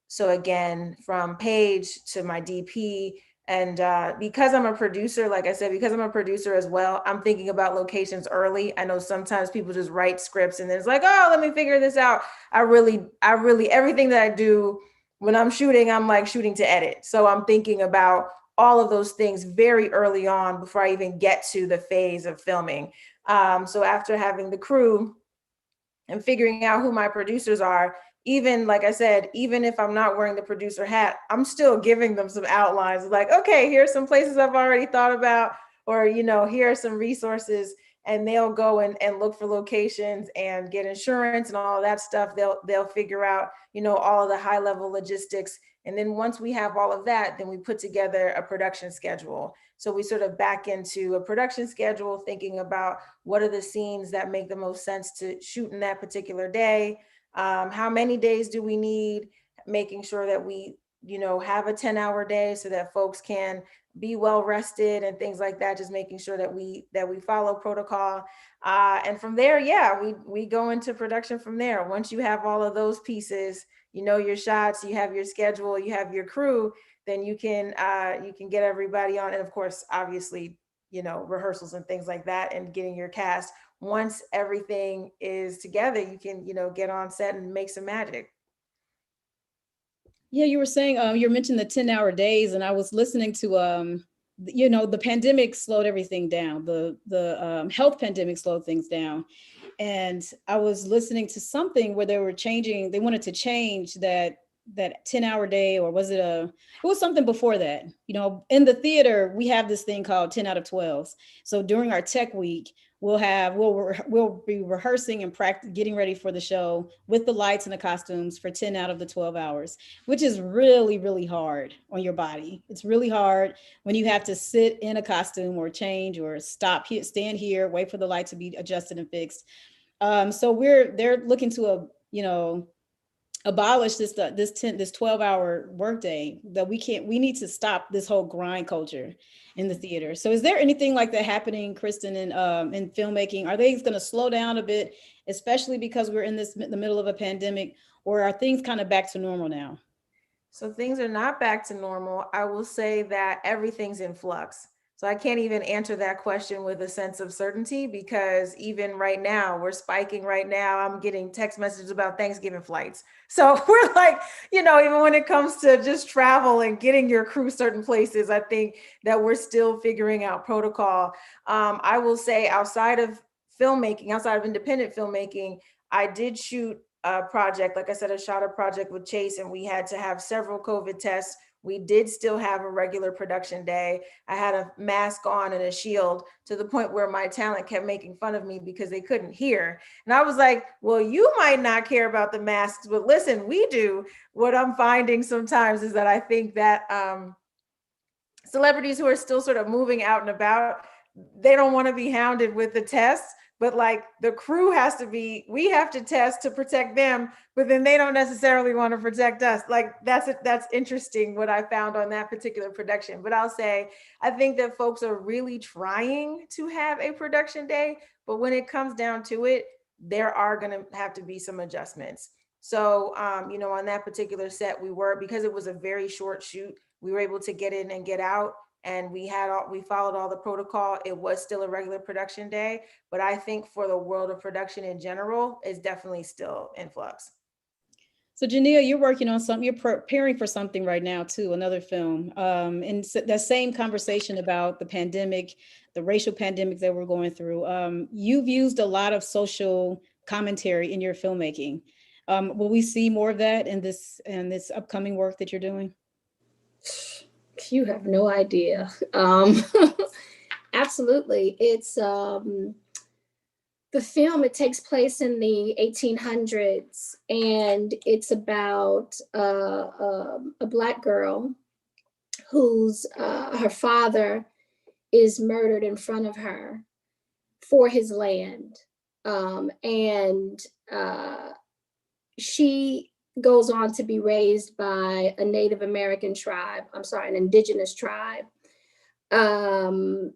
So again, from page to my DP, and because I'm a producer, like I said, because I'm a producer as well, I'm thinking about locations early. I know sometimes people just write scripts and then it's like, oh, let me figure this out. I really, everything that I do when I'm shooting, I'm like shooting to edit. So I'm thinking about all of those things very early on before I even get to the phase of filming. So after having the crew and figuring out who my producers are, even like I said, even if I'm not wearing the producer hat, I'm still giving them some outlines like, okay, here's some places I've already thought about, or, here are some resources, and they'll go and look for locations and get insurance and all of that stuff. They'll figure out, all of the high level logistics. And then once we have all of that, then we put together a production schedule. So we sort of back into a production schedule, thinking about what are the scenes that make the most sense to shoot in that particular day. How many days do we need? Making sure that we, have a 10-hour day so that folks can be well rested and things like that. Just making sure that we follow protocol. And from there, we go into production from there. Once you have all of those pieces, your shots, you have your schedule, you have your crew, then you can get everybody on. And of course, obviously, rehearsals and things like that, and getting your cast. Once everything is together, you can, get on set and make some magic. Yeah, you were saying you mentioned the 10-hour days, and I was listening to the pandemic slowed everything down. The health pandemic slowed things down. And I was listening to something where they wanted to change that 10-hour day, or it was something before that. In the theater, we have this thing called 10 out of 12s. So during our tech week, we'll be rehearsing and practice, getting ready for the show with the lights and the costumes for 10 out of the 12 hours, which is really, really hard on your body. It's really hard when you have to sit in a costume or change or stand here, wait for the light to be adjusted and fixed. So they're looking to abolish this 12-hour workday. That we need to stop this whole grind culture in the theater. So is there anything like that happening, Kristen, in filmmaking? Are they going to slow down a bit, especially because we're in the middle of a pandemic, or are things kind of back to normal now? So things are not back to normal. I will say that everything's in flux. So I can't even answer that question with a sense of certainty, because even right now, we're spiking right now. I'm getting text messages about Thanksgiving flights. So we're like, even when it comes to just travel and getting your crew certain places, I think that we're still figuring out protocol. I will say outside of independent filmmaking, I did shoot a project. Like I said, I shot a project with Chase, and we had to have several COVID tests. We did still have a regular production day. I had a mask on and a shield, to the point where my talent kept making fun of me because they couldn't hear. And I was like, well, you might not care about the masks, but listen, we do. What I'm finding sometimes is that I think that celebrities who are still sort of moving out and about, they don't want to be hounded with the tests. But like the crew we have to test to protect them, but then they don't necessarily want to protect us. Like that's interesting what I found on that particular production. But I'll say, I think that folks are really trying to have a production day, but when it comes down to it, there are going to have to be some adjustments. So, on that particular set, because it was a very short shoot, we were able to get in and get out, and we followed all the protocol. It was still a regular production day, but I think for the world of production in general, is definitely still in flux. So Jania, you're working on something, you're preparing for something right now too, another film. And that same conversation about the pandemic, the racial pandemic that we're going through. You've used a lot of social commentary in your filmmaking. Will we see more of that in this upcoming work that you're doing? You have no idea. Absolutely. It's the film, it takes place in the 1800s, and it's about a Black girl whose her father is murdered in front of her for his land. And she goes on to be raised by a Native American tribe, an indigenous tribe. And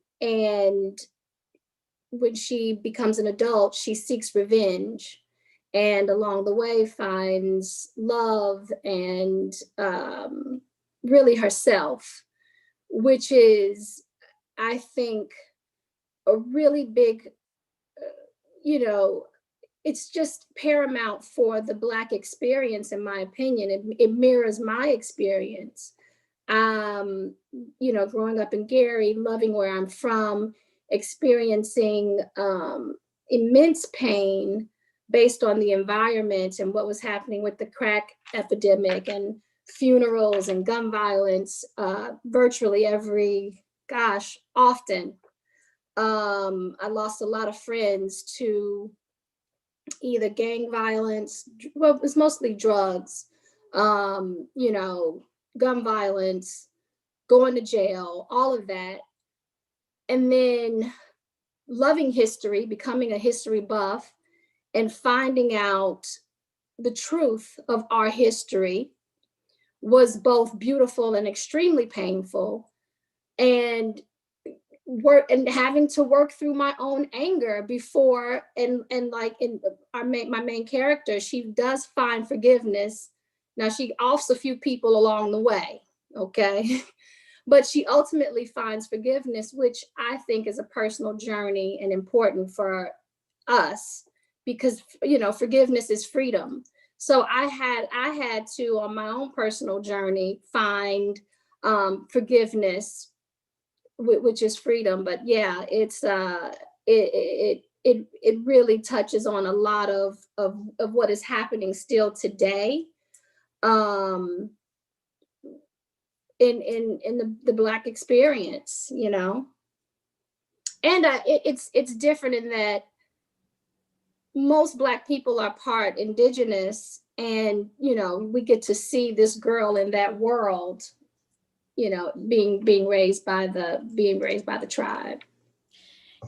when she becomes an adult, she seeks revenge, and along the way finds love and really herself, which is, I think, a really big, it's just paramount for the Black experience, in my opinion. It mirrors my experience. Growing up in Gary, loving where I'm from, experiencing immense pain based on the environment and what was happening with the crack epidemic and funerals and gun violence virtually often. I lost a lot of friends to either gang violence, well, it was mostly drugs, gun violence, going to jail, all of that. And then loving history, becoming a history buff, and finding out the truth of our history was both beautiful and extremely painful. And having to work through my own anger before, and like in my main character, she does find forgiveness. Now, she offs a few people along the way, okay? But she ultimately finds forgiveness, which I think is a personal journey and important for us, because, forgiveness is freedom. So I had to, on my own personal journey, find forgiveness, which is freedom. But yeah, it really touches on a lot of what is happening still today, in the Black experience, you know. And it's different in that most Black people are part Indigenous, and you know, we get to see this girl in that world, you know, being raised by the tribe.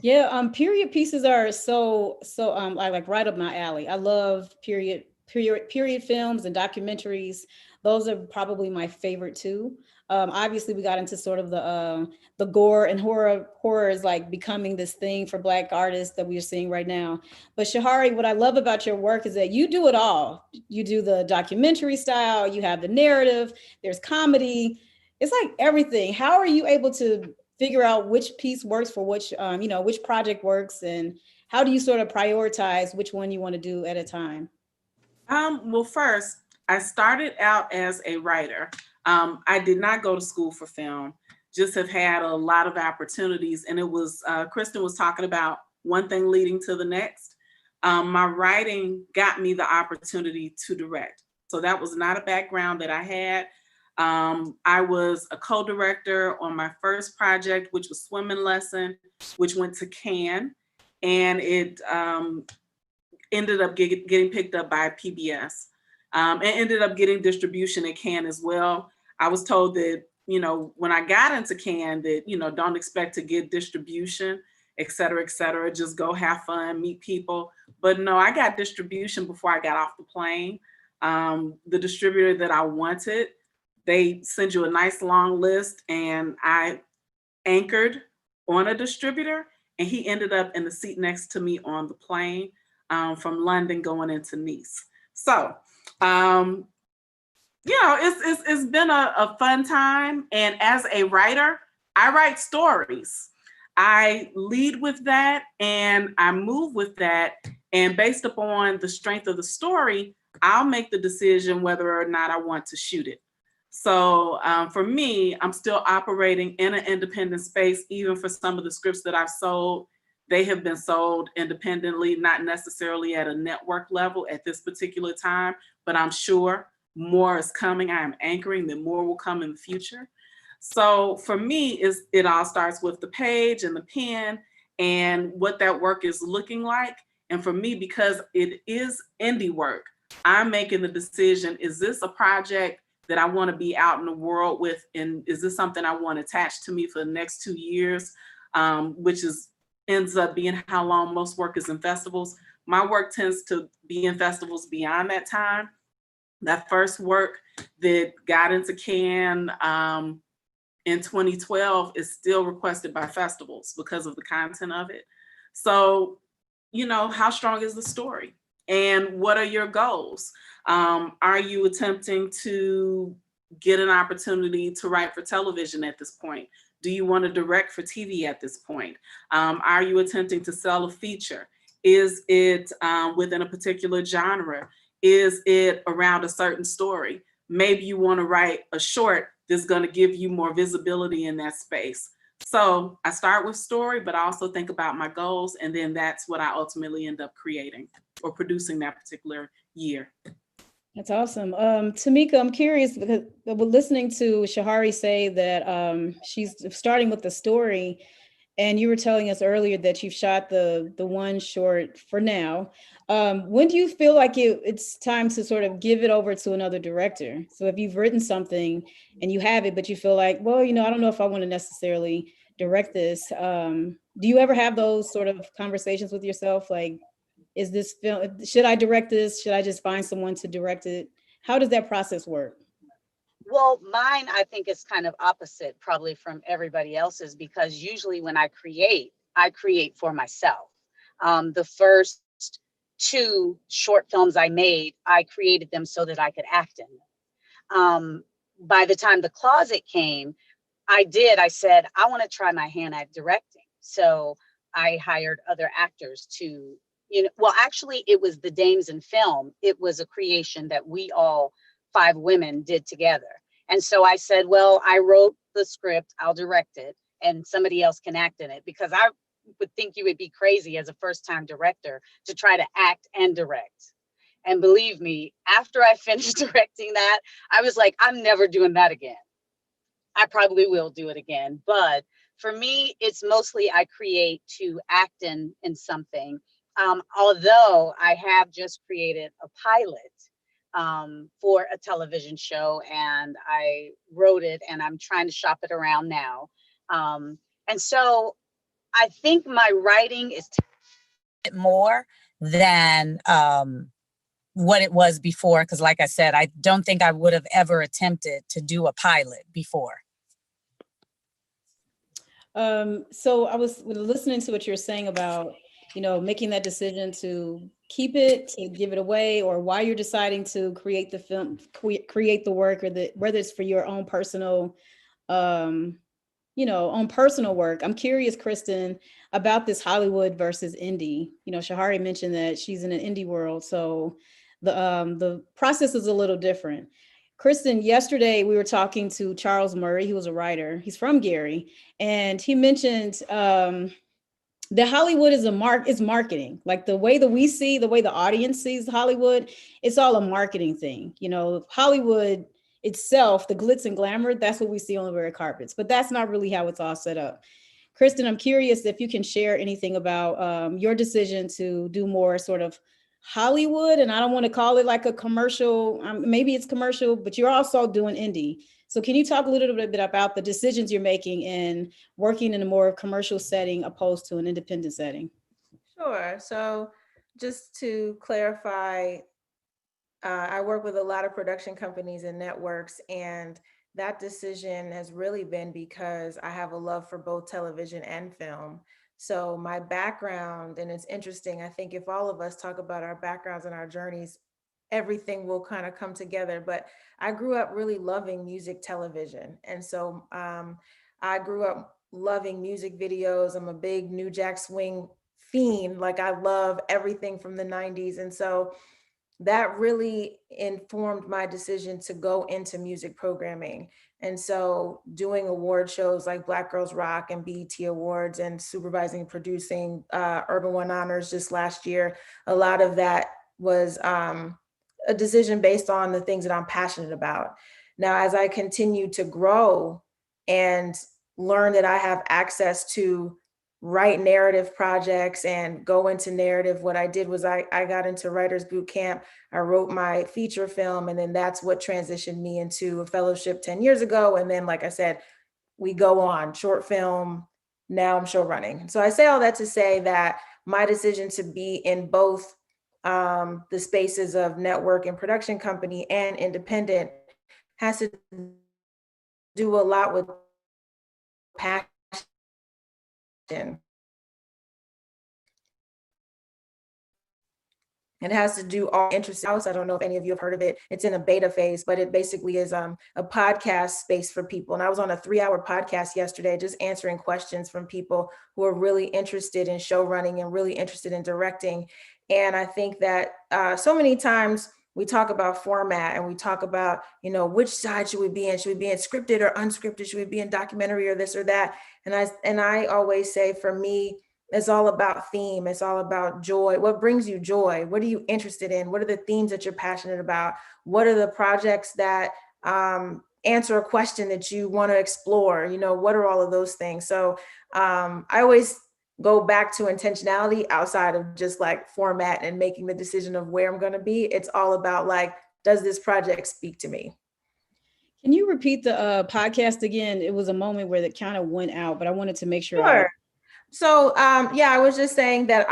Yeah, period pieces are I like right up my alley. I love period films and documentaries. Those are probably my favorite too. Obviously, we got into sort of the gore and horror is like becoming this thing for Black artists that we are seeing right now. But Shahari, what I love about your work is that you do it all. You do the documentary style, you have the narrative, there's comedy. It's like everything. How are you able to figure out which piece works for which, which project works, and how do you sort of prioritize which one you want to do at a time? Well, first, I started out as a writer. I did not go to school for film, just have had a lot of opportunities. And it was, Kristen was talking about one thing leading to the next. My writing got me the opportunity to direct. So that was not a background that I had. I was a co-director on my first project, which was Swimming Lesson, which went to Cannes, and it ended up getting picked up by PBS, and ended up getting distribution at Cannes as well. I was told that, you know, when I got into Cannes that, you know, don't expect to get distribution, et cetera, just go have fun, meet people. But no, I got distribution before I got off the plane. The distributor that I wanted, they send you a nice long list, and I anchored on a distributor, and he ended up in the seat next to me on the plane, from London going into Nice. So, you know, it's been a fun time. And as a writer, I write stories. I lead with that and I move with that. And based upon the strength of the story, I'll make the decision whether or not I want to shoot it. So for me, I'm still operating in an independent space, even for some of the scripts that I've sold. They have been sold independently, not necessarily at a network level at this particular time, but I'm sure more is coming. I am anchoring that more will come in the future. So for me, it all starts with the page and the pen and what that work is looking like. And for me, because it is indie work, I'm making the decision, is this a project that I want to be out in the world with? And is this something I want attached to me for the next 2 years, which ends up being how long most work is in festivals. My work tends to be in festivals beyond that time. That first work that got into Cannes in 2012 is still requested by festivals because of the content of it. So, you know, how strong is the story? And what are your goals? Are you attempting to get an opportunity to write for television at this point? Do you want to direct for TV at this point? Are you attempting to sell a feature? Is it within a particular genre? Is it around a certain story? Maybe you want to write a short that's going to give you more visibility in that space. So I start with story, but I also think about my goals, and then that's what I ultimately end up creating or producing that particular year. That's awesome. Tamika, I'm curious because we're listening to Shahari say that she's starting with the story, and you were telling us earlier that you've shot the one short for now. When do you feel like it's time to sort of give it over to another director? So if you've written something and you have it, but you feel like, well, you know, I don't know if I want to necessarily direct this. Do you ever have those sort of conversations with yourself? Like, is this film, should I direct this? Should I just find someone to direct it? How does that process work? Well, mine, I think, is kind of opposite probably from everybody else's, because usually when I create for myself. The first 2 short films I made, I created them so that I could act in them. By the time The Closet came, I said, I want to try my hand at directing. So I hired other actors to well, actually, it was the Dames in Film. It was a creation that we all 5 women did together. And so I said, well, I wrote the script, I'll direct it, and somebody else can act in it, because I would think you would be crazy as a first-time director to try to act and direct. And believe me, after I finished directing that, I was like, I'm never doing that again. I probably will do it again. But for me, it's mostly I create to act in something. Although I have just created a pilot for a television show, and I wrote it and I'm trying to shop it around now. And so I think my writing is more than what it was before. Because like I said, I don't think I would have ever attempted to do a pilot before. So I was listening to what you're saying about, making that decision to keep it, to give it away, or why you're deciding to create the film, create the work, or whether it's for your own personal, on personal work. I'm curious, Kristen, about this Hollywood versus indie. Shahari mentioned that she's in an indie world, so the process is a little different. Kristen, yesterday we were talking to Charles Murray, he was a writer. He's from Gary, and he mentioned that Hollywood is marketing. Like the way that we see, the way the audience sees Hollywood, it's all a marketing thing. Hollywood itself, the glitz and glamour, that's what we see on the red carpets, but that's not really how it's all set up. Kristen, I'm curious if you can share anything about your decision to do more sort of Hollywood, and I don't want to call it like a commercial, maybe it's commercial, but you're also doing indie. So can you talk a little bit about the decisions you're making in working in a more commercial setting opposed to an independent setting? Sure. So just to clarify, I work with a lot of production companies and networks, and that decision has really been because I have a love for both television and film. So my background, and it's interesting, I think if all of us talk about our backgrounds and our journeys, everything will kind of come together. But I grew up really loving music television. And so I grew up loving music videos. I'm a big New Jack Swing fiend. Like I love everything from the 90s. And so that really informed my decision to go into music programming. And so doing award shows like Black Girls Rock and BET Awards, and supervising, producing Urban One Honors just last year, a lot of that was a decision based on the things that I'm passionate about. Now, as I continue to grow and learn that I have access to write narrative projects and go into narrative, what I did was I got into Writers Boot Camp. I wrote my feature film, and then that's what transitioned me into a fellowship 10 years ago. And then, like I said, we go on short film, now I'm show running. So I say all that to say that my decision to be in both the spaces of network and production company and independent has to do a lot with passion. It has to do all interest house. I don't know if any of you have heard of it. It's in a beta phase, but it basically is a podcast space for people. And I was on a 3-hour podcast yesterday, just answering questions from people who are really interested in show running and really interested in directing. And I think that so many times we talk about format, and we talk about, which side should we be in? Should we be in scripted or unscripted? Should we be in documentary or this or that? And I always say, for me, it's all about theme. It's all about joy. What brings you joy? What are you interested in? What are the themes that you're passionate about? What are the projects that answer a question that you want to explore? What are all of those things? So I always go back to intentionality outside of just like format and making the decision of where I'm going to be. It's all about like, does this project speak to me? Can you repeat the podcast again? It was a moment where it kind of went out, but I wanted to make sure. Sure. So I was just saying that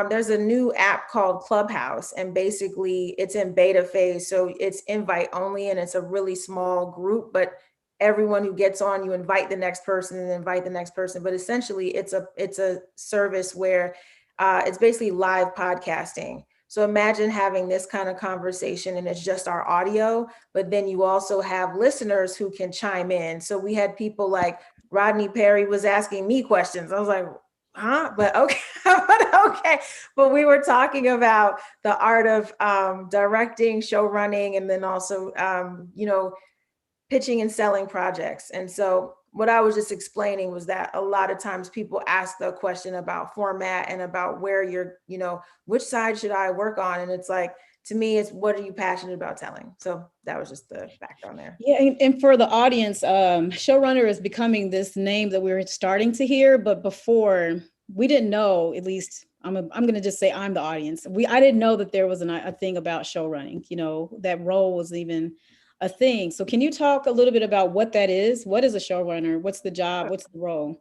there's a new app called Clubhouse, and basically it's in beta phase. So it's invite only, and it's a really small group, but everyone who gets on, you invite the next person and invite the next person. But essentially it's a service where it's basically live podcasting. So imagine having this kind of conversation and it's just our audio, but then you also have listeners who can chime in. So we had people like Rodney Perry was asking me questions. I was like, huh? But okay, but okay. But we were talking about the art of directing, show running, and then also, pitching and selling projects. And so what I was just explaining was that a lot of times people ask the question about format and about where you're, which side should I work on? And it's like, to me, it's what are you passionate about telling? So that was just the background there. Yeah, and for the audience, showrunner is becoming this name that we're starting to hear, but before we didn't know, at least I'm going to just say I'm the audience. I didn't know that there was a thing about show running, that role was even a thing. So can you talk a little bit about what that is? What is a showrunner? What's the job? What's the role?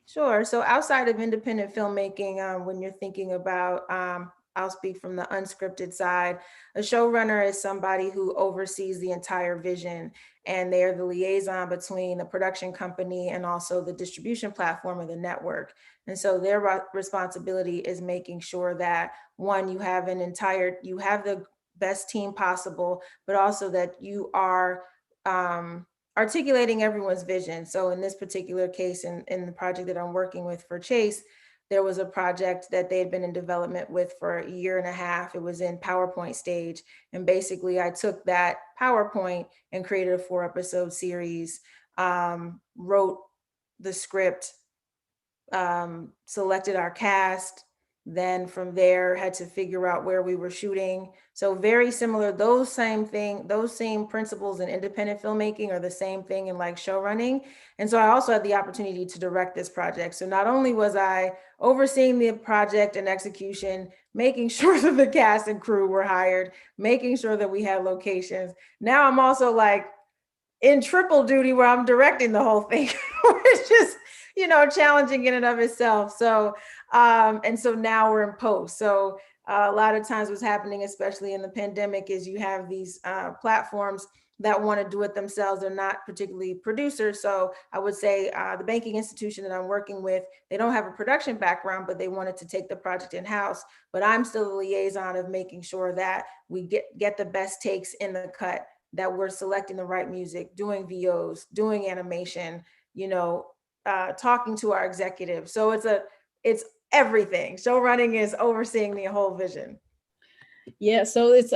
Sure. So outside of independent filmmaking, when you're thinking about, I'll speak from the unscripted side. A showrunner is somebody who oversees the entire vision, and they are the liaison between the production company and also the distribution platform or the network. And so their responsibility is making sure that, one, you have the best team possible, but also that you are articulating everyone's vision. So in this particular case, in the project that I'm working with for Chase, there was a project that they had been in development with for a year and a half. It was in PowerPoint stage. And basically I took that PowerPoint and created a 4-episode series, wrote the script, selected our cast, then from there had to figure out where we were shooting. So very similar, those same principles in independent filmmaking are the same thing in like show running. And so I also had the opportunity to direct this project. So not only was I overseeing the project and execution, making sure that the cast and crew were hired, making sure that we had locations. Now I'm also like in triple duty where I'm directing the whole thing, which is, challenging in and of itself. So, and so now we're in post. So a lot of times what's happening, especially in the pandemic, is you have these platforms that want to do it themselves. They're not particularly producers. So I would say the banking institution that I'm working with, they don't have a production background, but they wanted to take the project in-house. But I'm still the liaison of making sure that we get the best takes in the cut, that we're selecting the right music, doing VOs, doing animation, talking to our executives. So it's everything. Show running is overseeing the whole vision. Yeah, so it's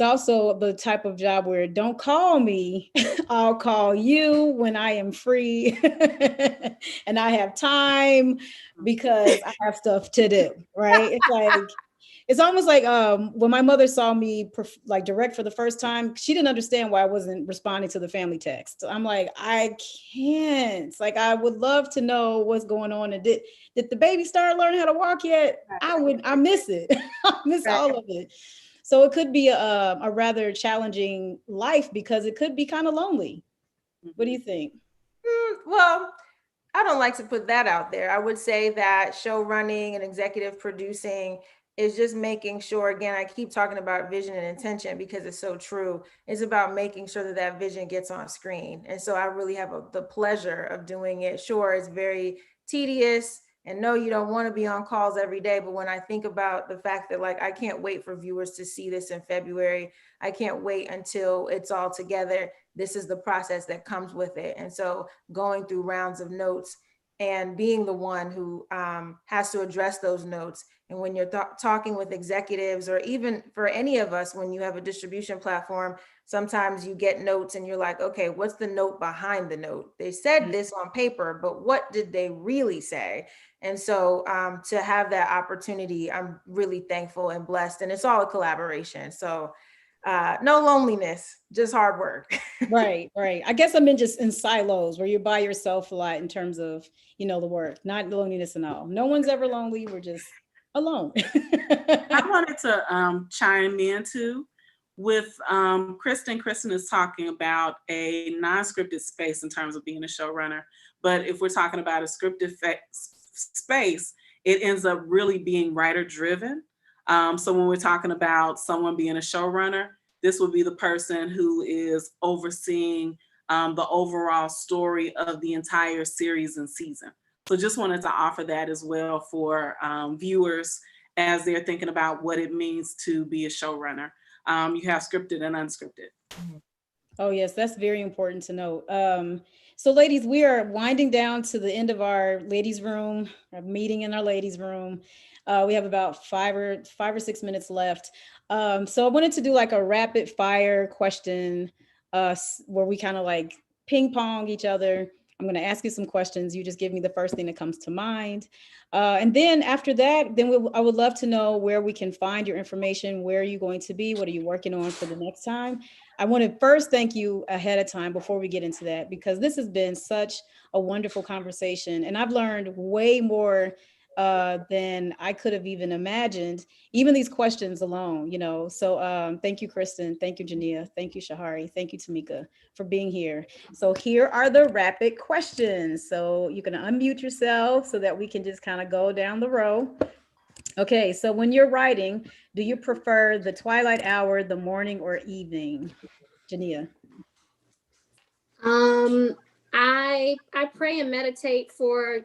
also the type of job where don't call me, I'll call you when I am free and I have time because I have stuff to do, right? It's like it's almost like when my mother saw me direct for the first time, she didn't understand why I wasn't responding to the family text. So I'm like, I can't. Like, I would love to know what's going on. And did the baby start learning how to walk yet? I miss it. I miss all of it. So it could be a rather challenging life because it could be kind of lonely. What do you think? Well, I don't like to put that out there. I would say that show running and executive producing is just making sure, again, I keep talking about vision and intention because it's so true. It's about making sure that that vision gets on screen. And so I really have the pleasure of doing it. Sure, it's very tedious, and no, you don't want to be on calls every day. But when I think about the fact that I can't wait for viewers to see this in February, I can't wait until it's all together. This is the process that comes with it. And so going through rounds of notes and being the one who has to address those notes. And when you're talking with executives, or even for any of us, when you have a distribution platform, sometimes you get notes and you're like, okay, what's the note behind the note? They said this on paper, but what did they really say? And so to have that opportunity, I'm really thankful and blessed. And it's all a collaboration. So no loneliness, just hard work. Right. I guess I'm just in silos where you're by yourself a lot in terms of, the work, not loneliness and all. No one's ever lonely. We're just alone. I wanted to chime in too with Kristen. Kristen is talking about a non-scripted space in terms of being a showrunner. But if we're talking about a scripted space, it ends up really being writer driven. So when we're talking about someone being a showrunner, this would be the person who is overseeing the overall story of the entire series and season. So just wanted to offer that as well for viewers as they're thinking about what it means to be a showrunner. You have scripted and unscripted. Oh, yes, that's very important to note. So ladies, we are winding down to the end of our ladies room, our meeting in our ladies room. We have about 5 or 6 minutes left. So I wanted to do like a rapid fire question where we kind of like ping pong each other. I'm going to ask you some questions. You just give me the first thing that comes to mind. And then after that, then I would love to know where we can find your information. Where are you going to be? What are you working on for the next time? I want to first thank you ahead of time before we get into that, because this has been such a wonderful conversation. And I've learned way more than I could have even imagined, even these questions alone, you know. So thank you, Kristen. Thank you, Jania. Thank you, Shahari. Thank you, Tamika, for being here. So here are the rapid questions. So you can unmute yourself so that we can just kind of go down the row. Okay, so when you're writing, do you prefer the twilight hour, the morning, or evening? Jania. I pray and meditate for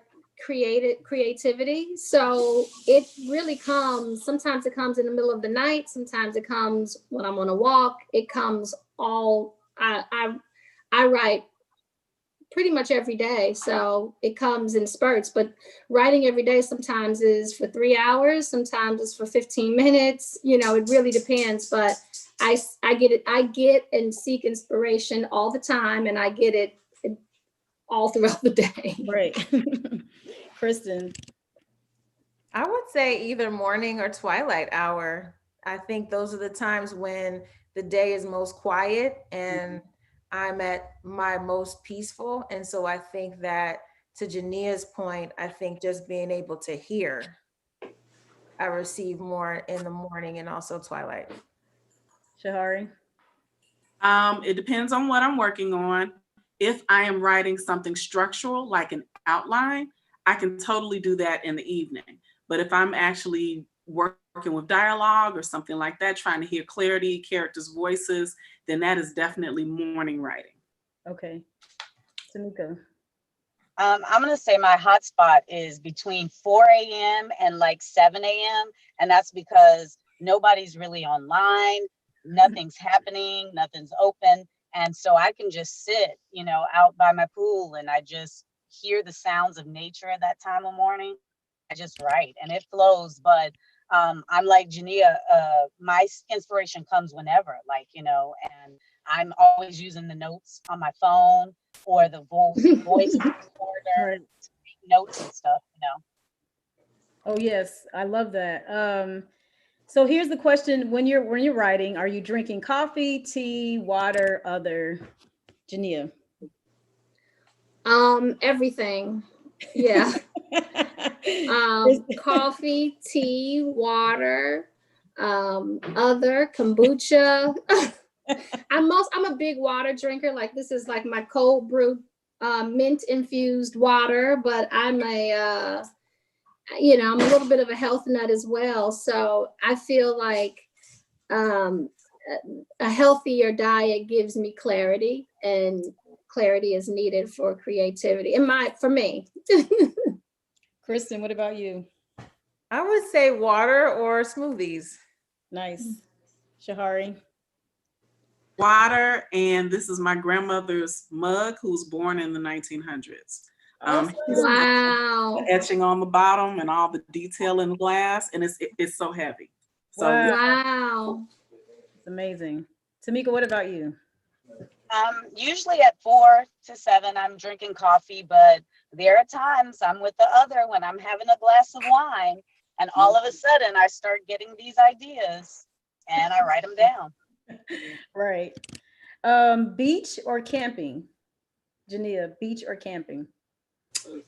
creativity. So it really comes, sometimes it comes in the middle of the night, sometimes it comes when I'm on a walk. It comes all, I write pretty much every day. So it comes in spurts, but writing every day sometimes is for 3 hours, sometimes it's for 15 minutes, you know, it really depends. But I get and seek inspiration all the time, and I get it all throughout the day. Right. Kristen. I would say either morning or twilight hour. I think those are the times when the day is most quiet and I'm at my most peaceful. And so I think that, to Jania's point, I think just being able to hear, I receive more in the morning and also twilight. Shahari. It depends on what I'm working on. If I am writing something structural, like an outline, I can totally do that in the evening. But if I'm actually working with dialogue or something like that, trying to hear clarity, characters' voices, then that is definitely morning writing. Okay. Tamika. I'm going to say my hotspot is between 4 a.m. and like 7 a.m. And that's because nobody's really online, nothing's happening, nothing's open. And so I can just sit, you know, out by my pool and I just hear the sounds of nature at that time of morning. I just write and it flows. But I'm like Jania, my inspiration comes whenever, like, you know, and I'm always using the notes on my phone or the voice recorder Right. to make notes and stuff, you know. Oh yes, I love that. So here's the question: when you're writing, are you drinking coffee, tea, water, other? Jania. Everything. Yeah. Coffee, tea, water, other, kombucha. I'm a big water drinker. Like this is like my cold brew, mint infused water, but I'm a little bit of a health nut as well. So I feel like a healthier diet gives me clarity, and clarity is needed for creativity. For me. Kristen, what about you? I would say water or smoothies. Nice. Shahari. Water, and this is my grandmother's mug, who's born in the 1900s. Wow. Etching on the bottom and all the detail in the glass, and it's so heavy. So wow. It's amazing. Tamika, what about you? Usually at 4 to 7, I'm drinking coffee, but there are times I'm with the other when I'm having a glass of wine, and all of a sudden I start getting these ideas and I write them down. Right. Beach or camping? Jania, beach or camping?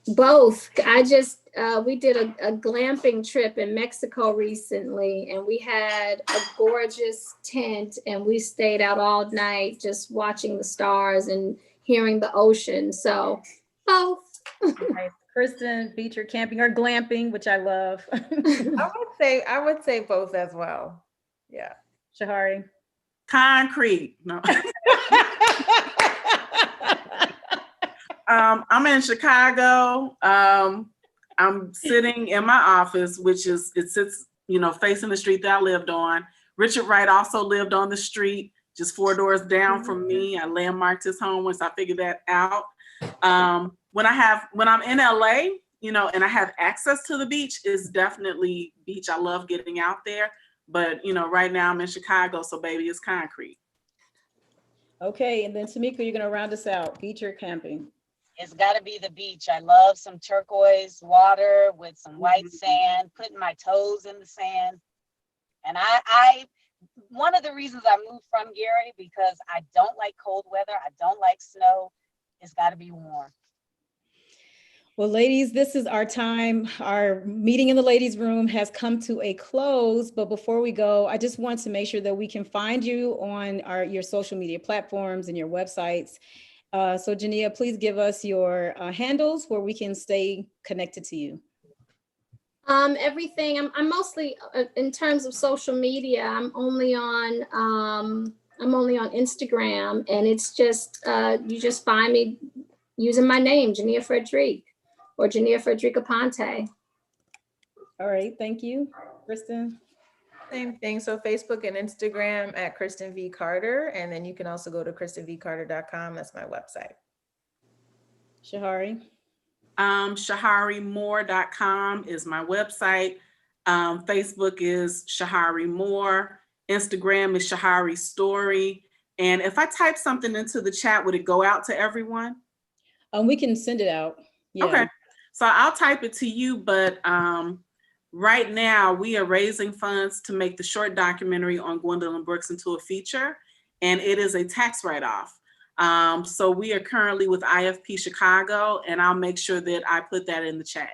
Both. We did a glamping trip in Mexico recently, and we had a gorgeous tent, and we stayed out all night just watching the stars and hearing the ocean. So both. Nice. Kristen, beach or camping or glamping, which I love. I would say both as well. Yeah. Shahari. concrete. No. I'm in Chicago. I'm sitting in my office, which is, it sits, facing the street that I lived on. Richard Wright also lived on the street, just 4 doors down from me. I landmarked his home once I figured that out. When I'm in LA, you know, and I have access to the beach, is definitely beach. I love getting out there. But, you know, right now I'm in Chicago, so baby, it's concrete. Okay, and then Tamika, you're gonna round us out, beach or camping? It's got to be the beach. I love some turquoise water with some white Mhm. sand, putting my toes in the sand. And I one of the reasons I moved from Gary, because I don't like cold weather. I don't like snow. It's got to be warm. Well, ladies, this is our time. Our meeting in the ladies' room has come to a close. But before we go, I just want to make sure that we can find you on your social media platforms and your websites. So Jania, please give us your handles where we can stay connected to you. Everything. I'm mostly in terms of social media. I'm only on Instagram, and it's just you just find me using my name, Jania Frederique, or Jania Frederique Aponte. All right, thank you, Kristen. Same thing. So Facebook and Instagram at Kristen V. Carter. And then you can also go to KristenVCarter.com. That's my website. Shahari. ShahariMoore.com is my website. Facebook is Shahari Moore. Instagram is Shahari Story. And if I type something into the chat, would it go out to everyone? We can send it out. Yeah. Okay. So I'll type it to you, but right now we are raising funds to make the short documentary on Gwendolyn Brooks into a feature, and it is a tax write-off. So we are currently with IFP Chicago, and I'll make sure that I put that in the chat.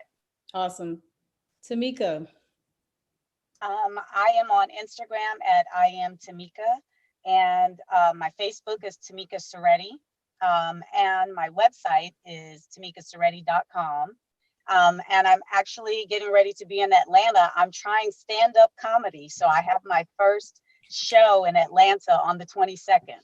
Awesome. Tamika. I am on Instagram at I am Tamika, and my Facebook is Tamika Soretti, and my website is tamikasoretti.com. And I'm actually getting ready to be in Atlanta. I'm trying stand-up comedy, so I have my first show in Atlanta on the 22nd.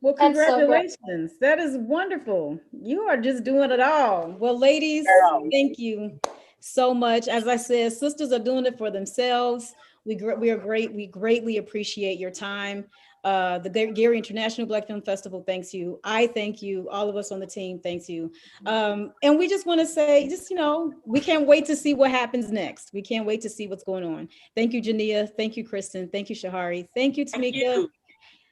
Well, That's so great. congratulations. That is wonderful. You are just doing it all. Well, ladies, Girl. thank you so much. As I said, sisters are doing it for themselves. We are great. We greatly appreciate your time. The Gary International Black Film Festival thanks you. I thank you. All of us on the team thanks you. And we just want to say, just, you know, we can't wait to see what happens next. We can't wait to see what's going on. Thank you, Jania. Thank you, Kristen. Thank you, Shahari. Thank you, Tamika. Thank you.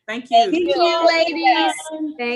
Thank you. Thank you. Thank you, ladies. Thank you.